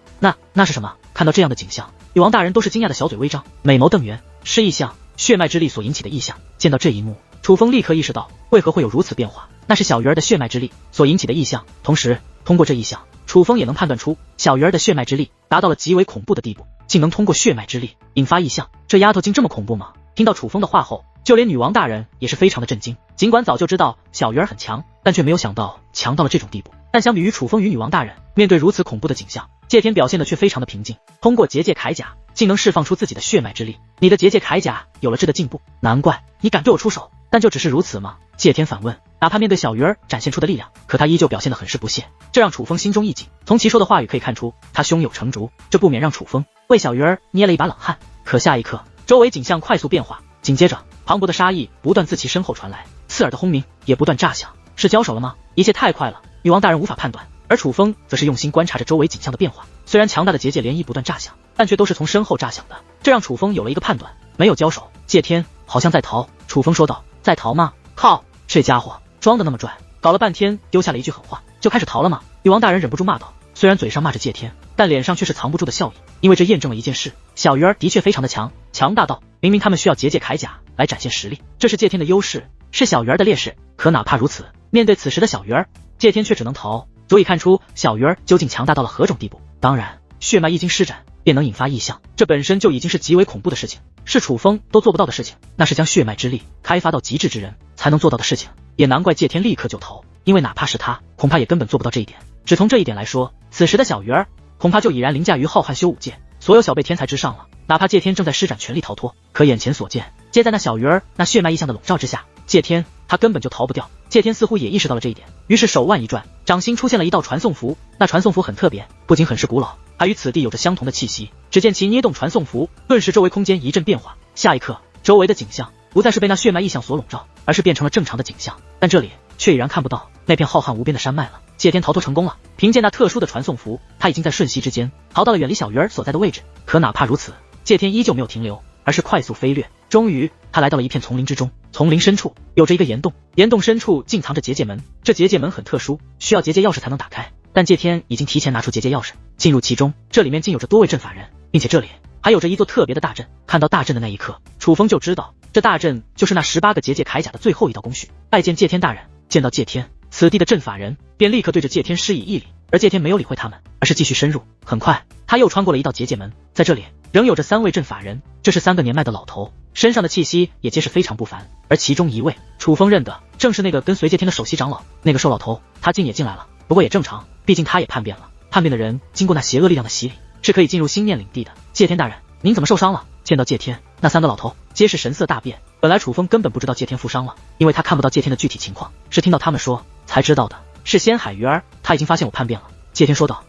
那是什么？看到这样的景象，女王大人都是惊讶的小嘴微张，美眸瞪圆，是异象，血脉之力所引起的异象。见到这一幕，楚风立刻意识到为何会有如此变化，那是小鱼儿的血脉之力所引起的异象。同时，通过这异象，楚风也能判断出小鱼儿的血脉之力达到了极为恐怖的地步，竟能通过血脉之力引发异象。这丫头竟这么恐怖吗？听到楚风的话后，就连女王大人也是非常的震惊。尽管早就知道小鱼儿很强，但却没有想到强到了这种地步。但相比于楚风与女王大人，面对如此恐怖的景象，介天表现的却非常的平静。通过结界铠甲，竟能释放出自己的血脉之力。你的结界铠甲有了质的进步，难怪你敢对我出手。但就只是如此吗？介天反问。哪怕面对小鱼儿展现出的力量，可他依旧表现得很是不屑，这让楚风心中一紧。从其说的话语可以看出，他胸有成竹，这不免让楚风为小鱼儿捏了一把冷汗。可下一刻，周围景象快速变化，紧接着磅礴的杀意不断自其身后传来，刺耳的轰鸣也不断炸响。是交手了吗？一切太快了，女王大人无法判断，而楚风则是用心观察着周围景象的变化。虽然强大的结界涟漪不断炸响，但却都是从身后炸响的，这让楚风有了一个判断，没有交手。介天好像在逃。楚风说道。在逃吗？靠，这家伙装的那么拽，搞了半天丢下了一句狠话就开始逃了吗？女王大人忍不住骂道。虽然嘴上骂着介天，但脸上却是藏不住的笑意，因为这验证了一件事，小鱼儿的确非常的强大到明明他们需要结界铠甲来展现实力，这是介天的优势，是小鱼儿的劣势。可哪怕如此，面对此时的小鱼儿，介天却只能逃，足以看出小鱼儿究竟强大到了何种地步。当然，血脉一经施展便能引发异象，这本身就已经是极为恐怖的事情，是楚风都做不到的事情，那是将血脉之力开发到极致之人才能做到的事情。也难怪介天立刻就逃，因为哪怕是他，恐怕也根本做不到这一点。只从这一点来说，此时的小鱼儿恐怕就已然凌驾于浩瀚修武界所有小辈天才之上了。哪怕介天正在施展全力逃脱，可眼前所见皆在那小鱼儿那血脉异象的笼罩之下，介天他根本就逃不掉。介天似乎也意识到了这一点，于是手腕一转，掌心出现了一道传送符。那传送符很特别，不仅很是古老，还与此地有着相同的气息。只见其捏动传送符，顿时周围空间一阵变化，下一刻周围的景象不再是被那血脉异象所笼罩，而是变成了正常的景象。但这里却已然看不到那片浩瀚无边的山脉了。介天逃脱成功了，凭借那特殊的传送符，他已经在瞬息之间逃到了远离小鱼儿所在的位置。可哪怕如此，介天依旧没有停留，而是快速飞掠。终于他来到了一片丛林之中，丛林深处有着一个岩洞，岩洞深处竟藏着结界门。这结界门很特殊，需要结界钥匙才能打开，但介天已经提前拿出结界钥匙，进入其中。这里面竟有着多位阵法人，并且这里还有着一座特别的大阵。看到大阵的那一刻，楚风就知道这大阵就是那18个结界铠甲的最后一道工序。拜见介天大人。见到介天，此地的阵法人便立刻对着介天施以一礼，而介天没有理会他们，而是继续深入。很快他又穿过了一道结界门，在这里仍有着3位阵法人，这是3个年迈的老头，身上的气息也皆是非常不凡。而其中一位楚风认得，正是那个跟随介天的首席长老，那个瘦老头。他竟也进来了，不过也正常，毕竟他也叛变了。叛变的人经过那邪恶力量的洗礼，是可以进入心念领地的。介天大人，您怎么受伤了？见到介天，那3个老头皆是神色大变。本来楚风根本不知道介天负伤了，因为他看不到介天的具体情况，是听到他们说才知道的。是仙海鱼儿，他已经发现我叛变了。介天说道。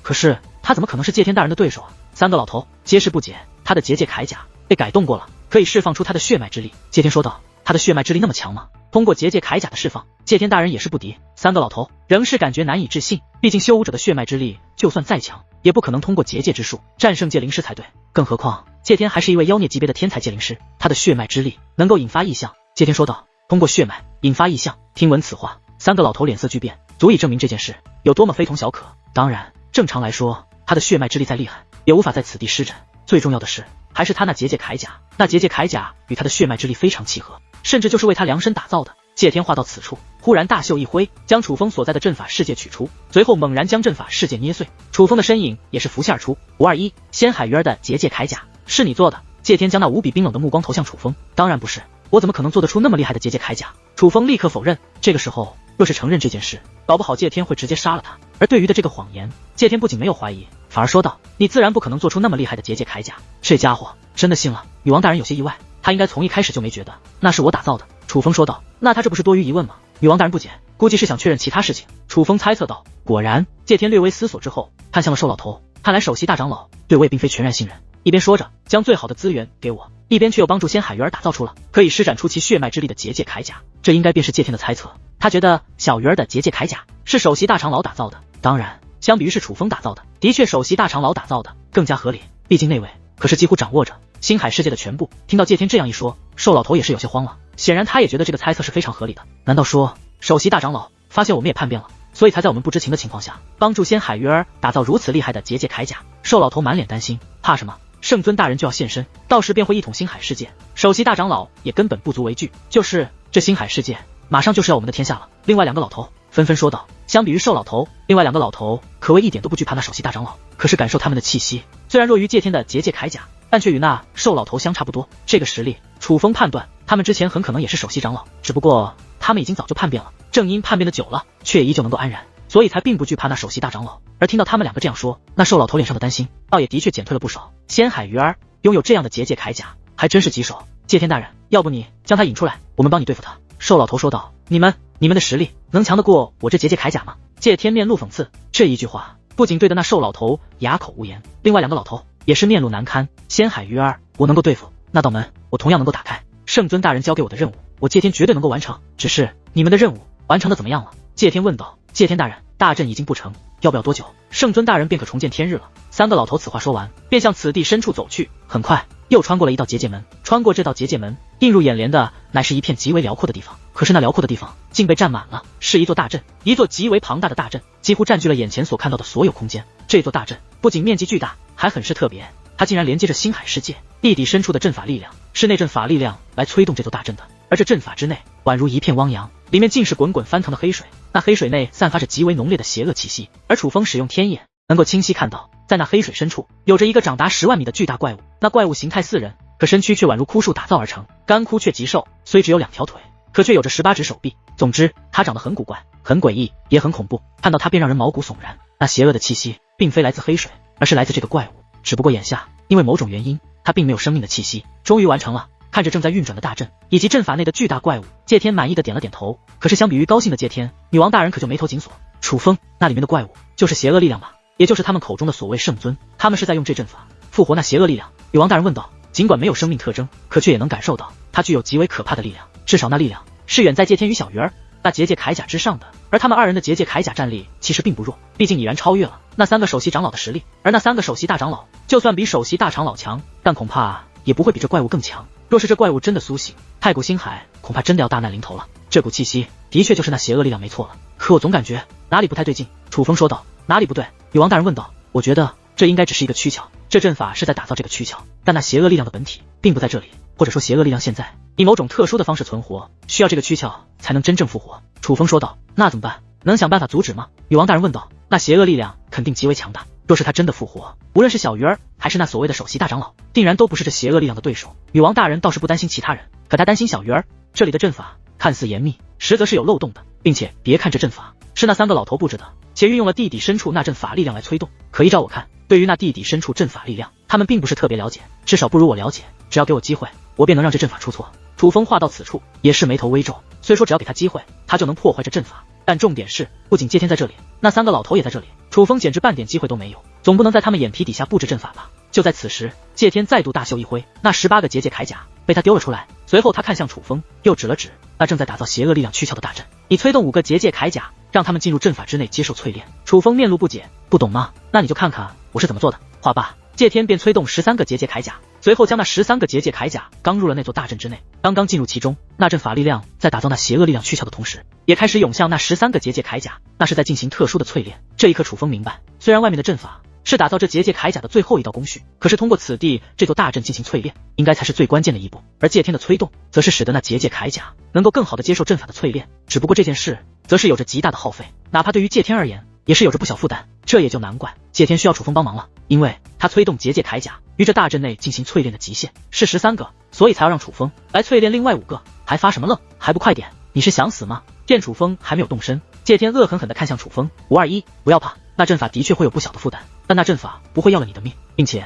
可是他怎么可能是介天大人的对手啊？3个老头皆是不解。他的结界铠甲被改动过了，可以释放出他的血脉之力。介天说道。他的血脉之力那么强吗？通过结界铠甲的释放，介天大人也是不敌。3个老头仍是感觉难以置信，毕竟修武者的血脉之力就算再强，也不可能通过结界之术战胜界灵师才对。更何况介天还是一位妖孽级别的天才界灵师，他的血脉之力能够引发异象。介天说道。通过血脉引发异象。听闻此话，3个老头脸色巨变，足以证明这件事有多么非同小可。当然，正常来说，他的血脉之力再厉害，也无法在此地施展。最重要的是，还是他那结界铠甲，那结界铠甲与他的血脉之力非常契合，甚至就是为他量身打造的。谢天话到此处，忽然大袖一挥，将楚风所在的阵法世界取出，随后猛然将阵法世界捏碎。楚风的身影也是浮现而出。521，仙海鱼儿的结界铠甲是你做的？谢天将那无比冰冷的目光投向楚风。当然不是，我怎么可能做得出那么厉害的结界铠甲？楚风立刻否认。这个时候若是承认这件事，搞不好谢天会直接杀了他。而对于的这个谎言，谢天不仅没有怀疑，反而说道：你自然不可能做出那么厉害的结界铠甲。这家伙真的信了。女王大人有些意外，他应该从一开始就没觉得那是我打造的。楚风说道：那他这不是多余疑问吗？女王大人不解，估计是想确认其他事情。楚风猜测道。果然，谢天略微思索之后，看向了瘦老头，看来首席大长老对我也并非全然信任。一边说着将最好的资源给我，一边却又帮助仙海鱼儿打造出了可以施展出其血脉之力的结界铠甲。这应该便是谢天的猜测。他觉得小鱼儿的结界铠甲是首席大长老打造的，当然相比于是楚风打造的，的确首席大长老打造的更加合理，毕竟那位可是几乎掌握着星海世界的全部。听到谢天这样一说，瘦老头也是有些慌了，显然他也觉得这个猜测是非常合理的。难道说首席大长老发现我们也叛变了，所以才在我们不知情的情况下帮助仙海鱼儿打造如此厉害的结界铠甲？瘦老头满脸担心，怕什么？圣尊大人就要现身，到时便会一统星海世界，首席大长老也根本不足为惧。就是这星海世界马上就是要我们的天下了。另外两个老头纷纷说道。相比于瘦老头，另外两个老头可谓一点都不惧怕那首席大长老，可是感受他们的气息，虽然弱于借天的结界铠甲，但却与那瘦老头相差不多。这个实力，楚风判断他们之前很可能也是首席长老，只不过他们已经早就叛变了，正因叛变的久了，却依旧能够安然，所以才并不惧怕那首席大长老。而听到他们两个这样说，那瘦老头脸上的担心倒也的确减退了不少。仙海鱼儿拥有这样的结界铠甲，还真是棘手。借天大人，要不你将他引出来，我们帮你对付他。瘦老头说道。你们的实力能强得过我这结界铠甲吗？借天面露讽刺，这一句话不仅对的那瘦老头哑口无言，另外两个老头也是面露难堪。仙海鱼儿我能够对付，那道门我同样能够打开。圣尊大人交给我的任务，我借天绝对能够完成，只是你们的任务完成的怎么样了？借天问道。借天大人，大阵已经布成，要不要多久？圣尊大人便可重见天日了。三个老头此话说完，便向此地深处走去。很快又穿过了一道结界门，穿过这道结界门，映入眼帘的乃是一片极为辽阔的地方。可是那辽阔的地方竟被占满了，是一座大阵，一座极为庞大的大阵，几乎占据了眼前所看到的所有空间。这座大阵不仅面积巨大，还很是特别，它竟然连接着星海世界地底深处的阵法力量，是那阵法力量来催动这座大阵的。而这阵法之内宛如一片汪洋，里面尽是滚滚翻腾的黑水，那黑水内散发着极为浓烈的邪恶气息。而楚风使用天眼，能够清晰看到，在那黑水深处有着一个长达10万米的巨大怪物。那怪物形态似人，可身躯却宛如枯树打造而成，干枯却极瘦，虽只有2条腿，可却有着18只手臂。总之它长得很古怪，很诡异，也很恐怖，看到它便让人毛骨悚然。那邪恶的气息并非来自黑水，而是来自这个怪物，只不过眼下因为某种原因，它并没有生命的气息。终于完成了。看着正在运转的大阵以及阵法内的巨大怪物，借天满意的点了点头。可是相比于高兴的借天，女王大人可就眉头紧锁。楚风，那里面的怪物就是邪恶力量吧？也就是他们口中的所谓圣尊，他们是在用这阵法复活那邪恶力量？女王大人问道。尽管没有生命特征，可却也能感受到它具有极为可怕的力量，至少那力量是远在借天与小鱼儿那结界铠甲之上的。而他们2人的结界铠甲战力其实并不弱，毕竟已然超越了那3个首席长老的实力。而那3个首席大长老就算比首席大长老强，但恐怕也不会比这怪物更强。若是这怪物真的苏醒，太古星海恐怕真的要大难临头了。这股气息的确就是那邪恶力量没错了，可我总感觉哪里不太对劲。楚风说道。哪里不对？女王大人问道。我觉得这应该只是一个躯壳，这阵法是在打造这个躯壳，但那邪恶力量的本体并不在这里，或者说邪恶力量现在以某种特殊的方式存活，需要这个躯壳才能真正复活。楚风说道。那怎么办？能想办法阻止吗？女王大人问道。那邪恶力量肯定极为强大，若是他真的复活，无论是小鱼儿还是那所谓的首席大长老，定然都不是这邪恶力量的对手。女王大人倒是不担心其他人，可她担心小鱼儿。这里的阵法看似严密，实则是有漏洞的，并且别看这阵法是那3个老头布置的，且运用了地底深处那阵法力量来催动，可依照我看，对于那地底深处阵法力量，他们并不是特别了解，至少不如我了解。只要给我机会，我便能让这阵法出错。楚风话到此处，也是眉头微皱。虽说只要给他机会，他就能破坏这阵法，但重点是，不仅借天在这里，那3个老头也在这里，楚风简直半点机会都没有，总不能在他们眼皮底下布置阵法吧？就在此时，借天再度大袖一挥，那18个结界铠甲被他丢了出来。随后他看向楚风，又指了指那正在打造邪恶力量躯壳的大阵，你催动5个结界铠甲，让他们进入阵法之内接受淬炼。楚风面露不解，不懂吗？那你就看看我是怎么做的。话罢，借天便催动13个结界铠甲，随后将那13个结界铠甲刚入了那座大阵之内。刚刚进入其中，那阵法力量在打造那邪恶力量躯壳的同时，也开始涌向那13个结界铠甲，那是在进行特殊的淬炼。这一刻楚风明白，虽然外面的阵法是打造这结界铠甲的最后一道工序。可是通过此地这座大阵进行淬炼，应该才是最关键的一步。而借天的催动，则是使得那结界铠甲能够更好的接受阵法的淬炼。只不过这件事，则是有着极大的耗费，哪怕对于借天而言，也是有着不小负担。这也就难怪借天需要楚风帮忙了，因为他催动结界铠甲于这大阵内进行淬炼的极限是13个，所以才要让楚风来淬炼另外5个。还发什么愣？还不快点！你是想死吗？见楚风还没有动身，借天恶狠狠地看向楚风，521，不要怕，那阵法的确会有不小的负担，但那阵法不会要了你的命，并且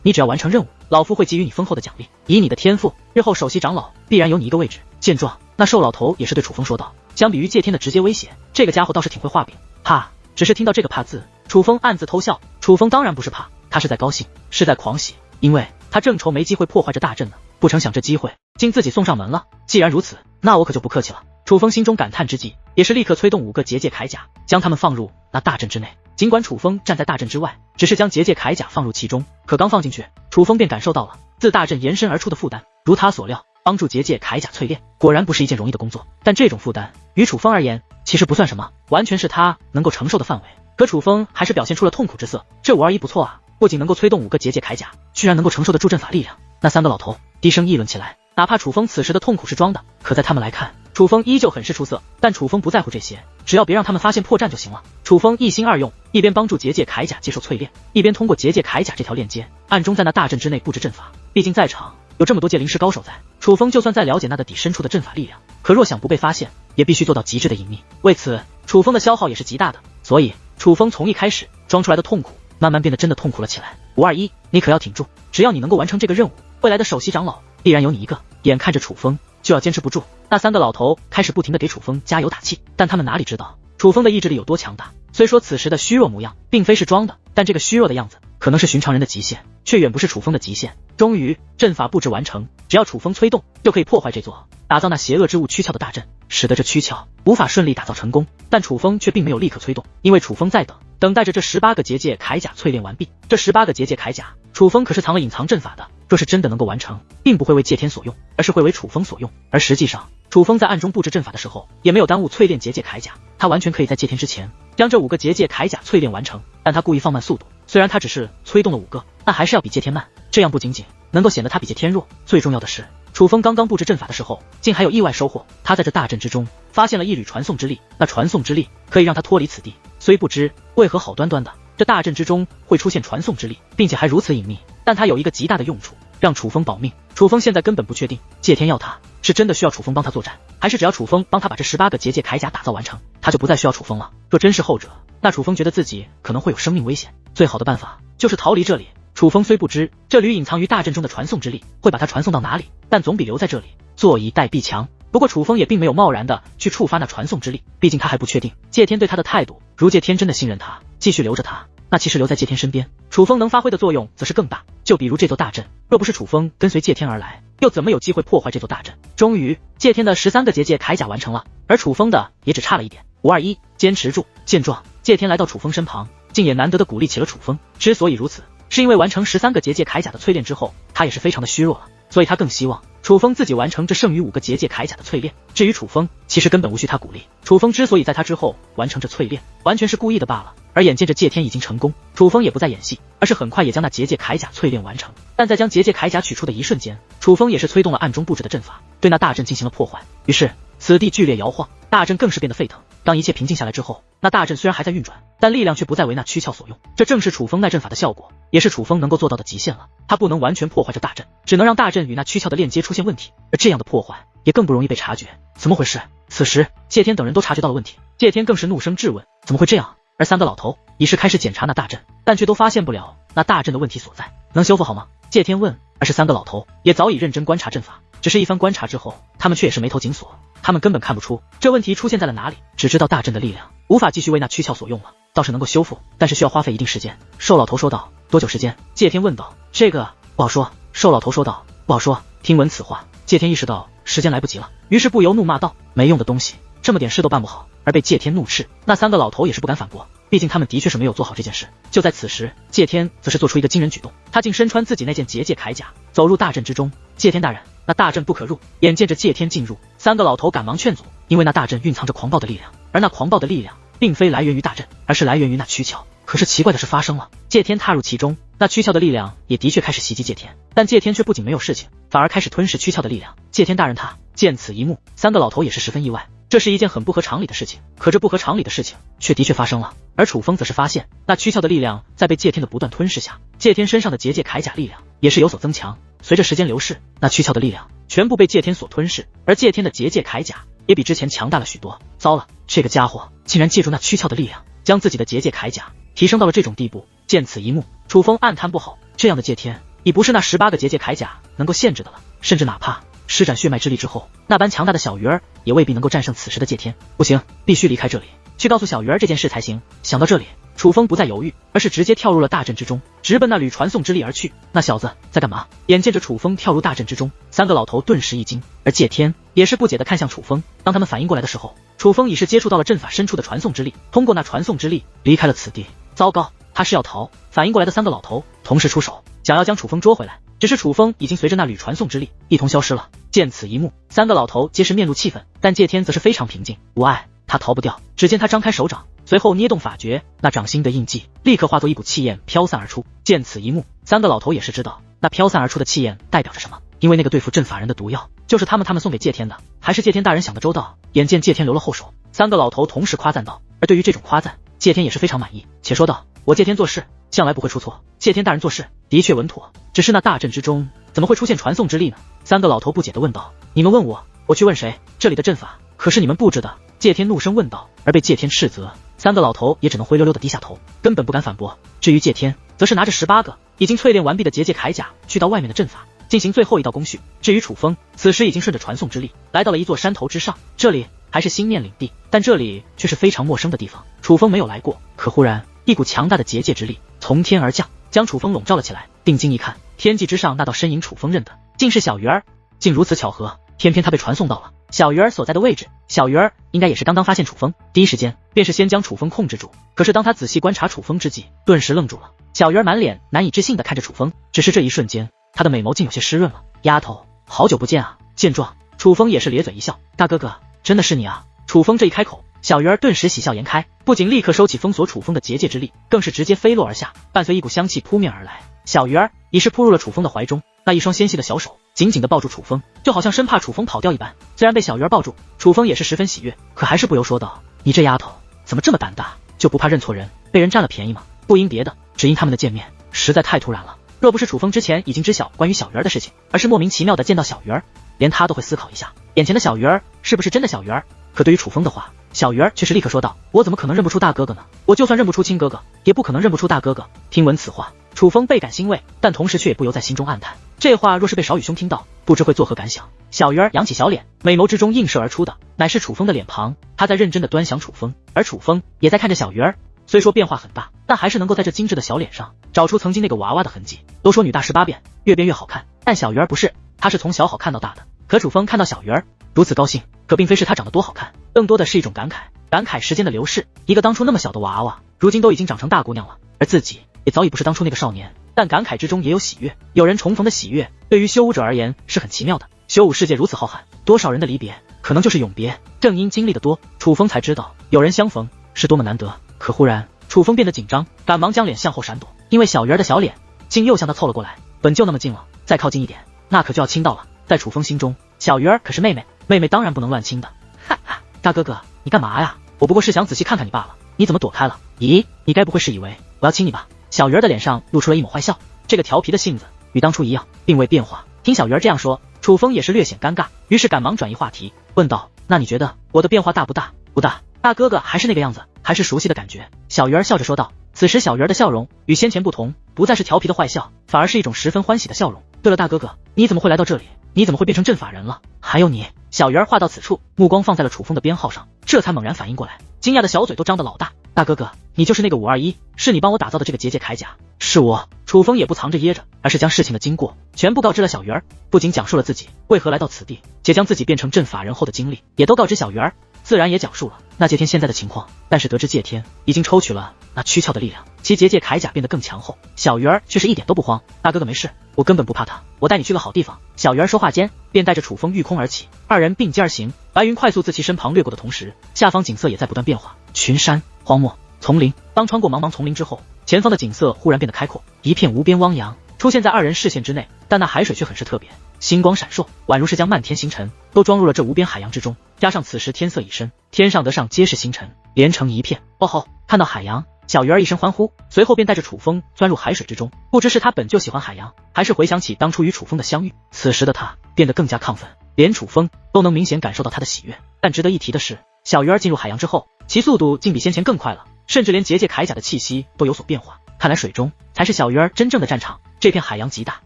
你只要完成任务，老夫会给予你丰厚的奖励。以你的天赋，日后首席长老必然有你一个位置。见状，那瘦老头也是对楚风说道，相比于借天的直接威胁，这个家伙倒是挺会画饼。怕，只是听到这个怕字，楚风暗自偷笑。楚风当然不是怕，他是在高兴，是在狂喜，因为他正愁没机会破坏这大阵呢，不成想这机会竟自己送上门了。既然如此，那我可就不客气了。楚风心中感叹之际，也是立刻催动5个结界铠甲，将他们放入那大阵之内。尽管楚风站在大阵之外，只是将结界铠甲放入其中，可刚放进去，楚风便感受到了自大阵延伸而出的负担。如他所料，帮助结界铠甲淬炼，果然不是一件容易的工作。但这种负担于楚风而言，其实不算什么，完全是他能够承受的范围。可楚风还是表现出了痛苦之色。这521不错啊，不仅能够催动5个结界铠甲，居然能够承受得住阵法力量。那3个老头低声议论起来。哪怕楚风此时的痛苦是装的，可在他们来看，楚风依旧很是出色。但楚风不在乎这些，只要别让他们发现破绽就行了。楚风一心二用，一边帮助结界铠甲接受淬炼，一边通过结界铠甲这条链接，暗中在那大阵之内布置阵法。毕竟在场有这么多界灵师高手在，楚风就算再了解那的底深处的阵法力量，可若想不被发现，也必须做到极致的隐秘。为此，楚风的消耗也是极大的。所以，楚风从一开始装出来的痛苦，慢慢变得真的痛苦了起来。521，你可要挺住，只要你能够完成这个任务，未来的首席长老必然有你一个。眼看着楚风就要坚持不住，那3个老头开始不停地给楚风加油打气，但他们哪里知道楚风的意志力有多强大。虽说此时的虚弱模样并非是装的，但这个虚弱的样子可能是寻常人的极限，却远不是楚风的极限。终于，阵法布置完成，只要楚风催动，就可以破坏这座打造那邪恶之物躯壳的大阵，使得这躯壳无法顺利打造成功。但楚风却并没有立刻催动，因为楚风在等待着这18个结界铠甲淬炼完毕。这18个结界铠甲，楚风可是藏了隐藏阵法的，若是真的能够完成，并不会为借天所用，而是会为楚风所用。而实际上，楚风在暗中布置阵法的时候，也没有耽误淬炼结界铠甲，他完全可以在借天之前将这5个结界铠甲淬炼完成，但他故意放慢速度。虽然他只是催动了5个，但还是要比借天慢，这样不仅仅能够显得他比借天弱，最重要的是，楚风刚刚布置阵法的时候，竟还有意外收获。他在这大阵之中发现了一缕传送之力，那传送之力可以让他脱离此地。虽不知为何好端端的这大阵之中会出现传送之力，并且还如此隐秘，但他有一个极大的用处，让楚风保命。楚风现在根本不确定借天要他是真的需要楚风帮他作战，还是只要楚风帮他把这18个结界铠甲打造完成，他就不再需要楚风了。若真是后者，那楚风觉得自己可能会有生命危险，最好的办法就是逃离这里。楚风虽不知这缕隐藏于大阵中的传送之力会把他传送到哪里，但总比留在这里坐以待毙强。不过楚风也并没有贸然的去触发那传送之力，毕竟他还不确定借天对他的态度。如借天真的信任他，继续留着他，那其实留在借天身边，楚风能发挥的作用则是更大。就比如这座大阵，若不是楚风跟随借天而来，又怎么有机会破坏这座大阵？终于，借天的13个结界铠甲完成了，而楚风的也只差了一点。521，坚持住！见状，借天来到楚风身旁，竟也难得的鼓励起了楚风。之所以如此，是因为完成13个结界铠甲的淬炼之后，他也是非常的虚弱了，所以他更希望楚风自己完成这剩余5个结界铠甲的淬炼。至于楚风，其实根本无需他鼓励，楚风之所以在他之后完成这淬炼，完全是故意的罢了。而眼见着借天已经成功，楚风也不再演戏，而是很快也将那结界铠甲淬炼完成。但在将结界铠甲取出的一瞬间，楚风也是催动了暗中布置的阵法，对那大阵进行了破坏。于是此地剧烈摇晃，大阵更是变得沸腾。当一切平静下来之后，那大阵虽然还在运转，但力量却不再为那躯壳所用。这正是楚风耐阵法的效果，也是楚风能够做到的极限了。他不能完全破坏这大阵，只能让大阵与那躯壳的链接出现问题，而这样的破坏也更不容易被察觉。怎么回事？此时借天等人都察觉到了问题，借天更是怒声质问：怎么会这样？而3个老头已是开始检查那大阵，但却都发现不了那大阵的问题所在。能修复好吗？借天问。而是3个老头也早已认真观察阵法，只是一番观察之后，他们却也是眉头紧锁。他们根本看不出这问题出现在了哪里，只知道大阵的力量无法继续为那躯壳所用了，倒是能够修复，但是需要花费一定时间。瘦老头说道。多久时间？借天问道。这个不好说。瘦老头说道。不好说。听闻此话，借天意识到时间来不及了，于是不由怒骂道：没用的东西，这么点事都办不好。而被借天怒斥，那3个老头也是不敢反驳，毕竟他们的确是没有做好这件事。就在此时，借天则是做出一个惊人举动，他竟身穿自己那件结界铠甲，走入大阵之中。借天大人，那大阵不可入。眼见着借天进入，3个老头赶忙劝阻，因为那大阵蕴藏着狂暴的力量，而那狂暴的力量并非来源于大阵，而是来源于那躯壳。可是奇怪的事发生了，借天踏入其中，那躯壳的力量也的确开始袭击借天，但借天却不仅没有事情，反而开始吞噬躯壳的力量。借天大人他见此一幕，三个老头也是十分意外，这是一件很不合常理的事情，可这不合常理的事情却的确发生了。而楚风则是发现，那躯壳的力量在被借天的不断吞噬下，借天身上的结界铠甲力量也是有所增强。随着时间流逝，那躯壳的力量全部被借天所吞噬，而借天的结界铠甲也比之前强大了许多。糟了，这个家伙竟然借助那躯壳的力量，将自己的结界铠甲提升到了这种地步。见此一幕，楚风暗叹不好，这样的借天已不是那18个结界铠甲能够限制的了，甚至哪怕施展血脉之力之后，那般强大的小鱼儿也未必能够战胜此时的借天。不行，必须离开这里，去告诉小鱼儿这件事才行。想到这里，楚风不再犹豫，而是直接跳入了大阵之中，直奔那缕传送之力而去。那小子在干嘛？眼见着楚风跳入大阵之中，三个老头顿时一惊，而借天也是不解地看向楚风。当他们反应过来的时候，楚风已是接触到了阵法深处的传送之力，通过那传送之力离开了此地。糟糕，他是要逃！反应过来的三个老头同时出手，想要将楚风捉回来，只是楚风已经随着那缕传送之力一同消失了。见此一幕，三个老头皆是面露气愤，但借天则是非常平静无碍，他逃不掉。只见他张开手掌，随后捏动法诀，那掌心的印记立刻化作一股气焰飘散而出。见此一幕，三个老头也是知道那飘散而出的气焰代表着什么，因为那个对付阵法人的毒药就是他们送给借天的。还是借天大人想得周到，眼见借天留了后手，三个老头同时夸赞道。而对于这种夸赞，借天也是非常满意，且说道：我借天做事向来不会出错，借天大人做事的确稳妥，只是那大阵之中怎么会出现传送之力呢？三个老头不解地问道。你们问我，我去问谁？这里的阵法可是你们布置的？借天怒声问道。而被借天斥责，三个老头也只能灰溜溜地低下头，根本不敢反驳。至于借天，则是拿着18个已经淬炼完毕的结界铠甲去到外面的阵法进行最后一道工序。至于楚风，此时已经顺着传送之力来到了一座山头之上，这里还是新面领地，但这里却是非常陌生的地方，楚风没有来过。可忽然一股强大的结界之力从天而降，将楚风笼罩了起来。定睛一看，天际之上那道身影，楚风认得，竟是小鱼儿。竟如此巧合，偏偏他被传送到了小鱼儿所在的位置。小鱼儿应该也是刚刚发现楚风，第一时间便是先将楚风控制住。可是当他仔细观察楚风之际，顿时愣住了。小鱼儿满脸难以置信地看着楚风，只是这一瞬间，他的美眸竟有些湿润了。丫头，好久不见啊！见状，楚风也是咧嘴一笑。大哥哥，真的是你啊！楚风这一开口，小鱼儿顿时喜笑颜开，不仅立刻收起封锁楚风的结界之力，更是直接飞落而下，伴随一股香气扑面而来。小鱼儿已是扑入了楚风的怀中，那一双纤细的小手紧紧地抱住楚风，就好像生怕楚风跑掉一般。虽然被小鱼儿抱住，楚风也是十分喜悦，可还是不由说道：你这丫头怎么这么胆大，就不怕认错人，被人占了便宜吗？不因别的，只因他们的见面实在太突然了。若不是楚风之前已经知晓关于小鱼儿的事情，而是莫名其妙的见到小鱼儿，连他都会思考一下，眼前的小鱼儿是不是真的小鱼儿。可对于楚风的话，小鱼儿却是立刻说道：我怎么可能认不出大哥哥呢？我就算认不出亲哥哥，也不可能认不出大哥哥。听闻此话，楚风倍感欣慰，但同时却也不由在心中暗叹，这话若是被少羽兄听到，不知会作何感想。小鱼儿扬起小脸，美眸之中映射而出的乃是楚风的脸庞，他在认真的端详楚风，而楚风也在看着小鱼儿。虽说变化很大，但还是能够在这精致的小脸上找出曾经那个娃娃的痕迹。都说女大18变，越变越好看，但小鱼儿不是，她是从小好看到大的。可楚风看到小鱼儿如此高兴，可并非是她长得多好看，更多的是一种感慨，感慨时间的流逝，一个当初那么小的娃娃，如今都已经长成大姑娘了，而自己也早已不是当初那个少年。但感慨之中也有喜悦，有人重逢的喜悦，对于修武者而言是很奇妙的。修武世界如此浩瀚，多少人的离别可能就是永别。正因经历的多，楚风才知道有人相逢是多么难得。可忽然楚风变得紧张，赶忙将脸向后闪躲，因为小鱼儿的小脸竟又向他凑了过来。本就那么近了，再靠近一点，那可就要亲到了。在楚风心中，小鱼儿可是妹妹，妹妹当然不能乱亲的。哈哈，大哥哥，你干嘛呀？我不过是想仔细看看你罢了，你怎么躲开了？咦，你该不会是以为我要亲你吧？小鱼儿的脸上露出了一抹坏笑，这个调皮的性子与当初一样，并未变化。听小鱼儿这样说，楚风也是略显尴尬，于是赶忙转移话题，问道：那你觉得我的变化大不大？不大。大哥哥还是那个样子，还是熟悉的感觉。小鱼儿笑着说道。此时小鱼儿的笑容与先前不同，不再是调皮的坏笑，反而是一种十分欢喜的笑容。对了，大哥哥，你怎么会来到这里？你怎么会变成阵法人了？还有你。小鱼儿话到此处，目光放在了楚风的编号上，这才猛然反应过来，惊讶的小嘴都张得老大。大哥哥，你就是那个521，是你帮我打造的这个结界铠甲？是我。楚风也不藏着掖着，而是将事情的经过全部告知了小鱼儿，不仅讲述了自己为何来到此地，且将自己变成阵法人后的经历也都告知小鱼儿，自然也讲述了那借天现在的情况。但是得知借天已经抽取了那躯壳的力量，其结界铠甲变得更强后，小鱼儿却是一点都不慌。大哥哥没事，我根本不怕他，我带你去个好地方。小鱼儿说话间便带着楚风御空而起，二人并肩而行。白云快速自其身旁掠过的同时，下方景色也在不断变化，群山荒漠丛林。当穿过茫茫丛林之后，前方的景色忽然变得开阔，一片无边汪洋出现在二人视线之内，但那海水却很是特别，星光闪烁，宛如是将漫天星辰都装入了这无边海洋之中。加上此时天色已深，天上得上皆是星辰，连成一片。哦吼！看到海洋，小鱼儿一声欢呼，随后便带着楚风钻入海水之中。不知是他本就喜欢海洋，还是回想起当初与楚风的相遇，此时的他变得更加亢奋，连楚风都能明显感受到他的喜悦。但值得一提的是，小鱼儿进入海洋之后，其速度竟比先前更快了，甚至连结界铠甲的气息都有所变化。看来水中才是小鱼儿真正的战场。这片海洋极大，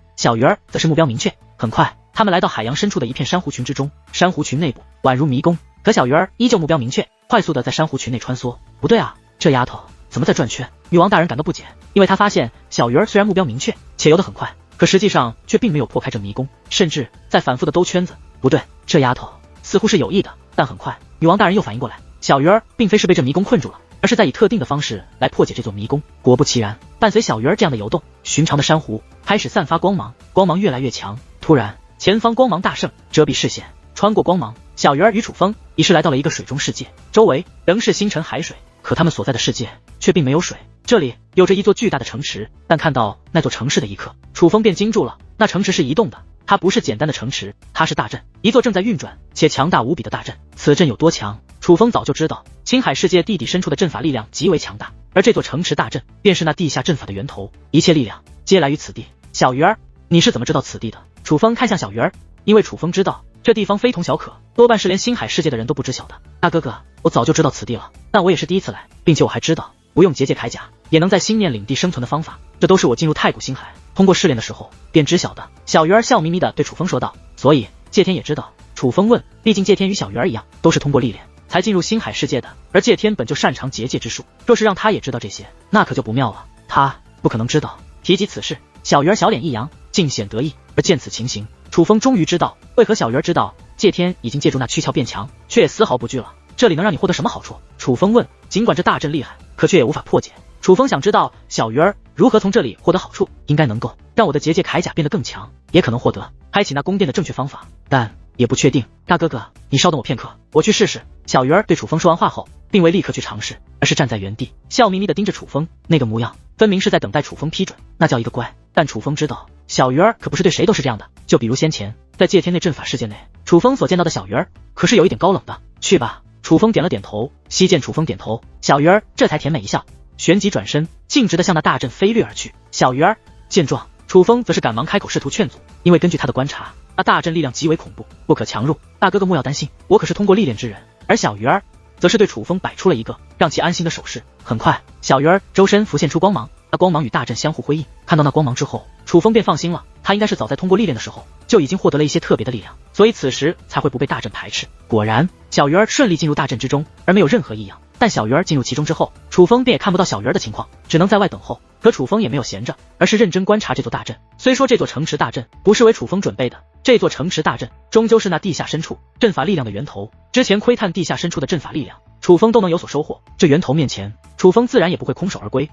小鱼儿则是目标明确。很快，他们来到海洋深处的一片珊瑚群之中，珊瑚群内部宛如迷宫，可小鱼儿依旧目标明确，快速的在珊瑚群内穿梭。不对啊，这丫头怎么在转圈？女王大人感到不解，因为她发现小鱼儿虽然目标明确且游得很快，可实际上却并没有破开这迷宫，甚至在反复的兜圈子。不对，这丫头似乎是有意的。但很快，女王大人又反应过来，小鱼儿并非是被这迷宫困住了，而是在以特定的方式来破解这座迷宫。果不其然，伴随小鱼儿这样的游动，寻常的珊瑚开始散发光芒，光芒越来越强。突然，前方光芒大盛，遮蔽视线。穿过光芒，小鱼儿与楚风已是来到了一个水中世界，周围仍是星辰海水，可他们所在的世界却并没有水。这里有着一座巨大的城池，但看到那座城市的一刻，楚风便惊住了。那城池是移动的，它不是简单的城池，它是大阵，一座正在运转且强大无比的大阵。此阵有多强，楚风早就知道。青海世界地底深处的阵法力量极为强大，而这座城池大阵便是那地下阵法的源头，一切力量皆来于此地。小鱼儿，你是怎么知道此地的？楚风看向小鱼儿，因为楚风知道这地方非同小可，多半是连星海世界的人都不知晓的。大哥哥，我早就知道此地了，但我也是第一次来，并且我还知道不用结界铠甲也能在星念领地生存的方法，这都是我进入太古星海通过试炼的时候便知晓的。小鱼儿笑眯眯地对楚风说道。所以界天也知道？楚风问。毕竟界天与小鱼儿一样，都是通过历练才进入星海世界的，而界天本就擅长结界之术，若是让他也知道这些，那可就不妙了。他不可能知道。提及此事，小鱼儿小脸一扬，尽显得意。而见此情形，楚风终于知道为何小鱼儿知道界天已经借助那躯壳变强，却也丝毫不惧了。这里能让你获得什么好处？楚风问。尽管这大阵厉害，可却也无法破解。楚风想知道小鱼儿如何从这里获得好处，应该能够让我的结界铠甲变得更强，也可能获得开启那宫殿的正确方法，但也不确定。大哥哥，你稍等我片刻，我去试试。小鱼儿对楚风说完话后，并未立刻去尝试，而是站在原地，笑眯眯地盯着楚风，那个模样分明是在等待楚风批准，那叫一个乖。但楚风知道，小鱼儿可不是对谁都是这样的。就比如先前在界天内阵法世界内，楚风所见到的小鱼儿可是有一点高冷的。去吧。楚风点了点头。悉见楚风点头，小鱼儿这才甜美一笑，旋即转身，径直地向那大阵飞掠而去。小鱼儿见状，楚风则是赶忙开口试图劝阻，因为根据他的观察，那大阵力量极为恐怖，不可强入。大哥哥莫要担心，我可是通过历练之人。而小鱼儿则是对楚风摆出了一个让其安心的手势。很快，小鱼儿周身浮现出光芒，那光芒与大阵相互辉映。看到那光芒之后，楚风便放心了，他应该是早在通过历练的时候就已经获得了一些特别的力量，所以此时才会不被大阵排斥。果然，小鱼儿顺利进入大阵之中，而没有任何异样。但小鱼儿进入其中之后，楚风便也看不到小鱼儿的情况，只能在外等候。可楚风也没有闲着，而是认真观察这座大阵。虽说这座城池大阵不是为楚风准备的，这座城池大阵终究是那地下深处阵法力量的源头。之前窥探地下深处的阵法力量，楚风都能有所收获，这源头面前，楚风自然也不会空手而归。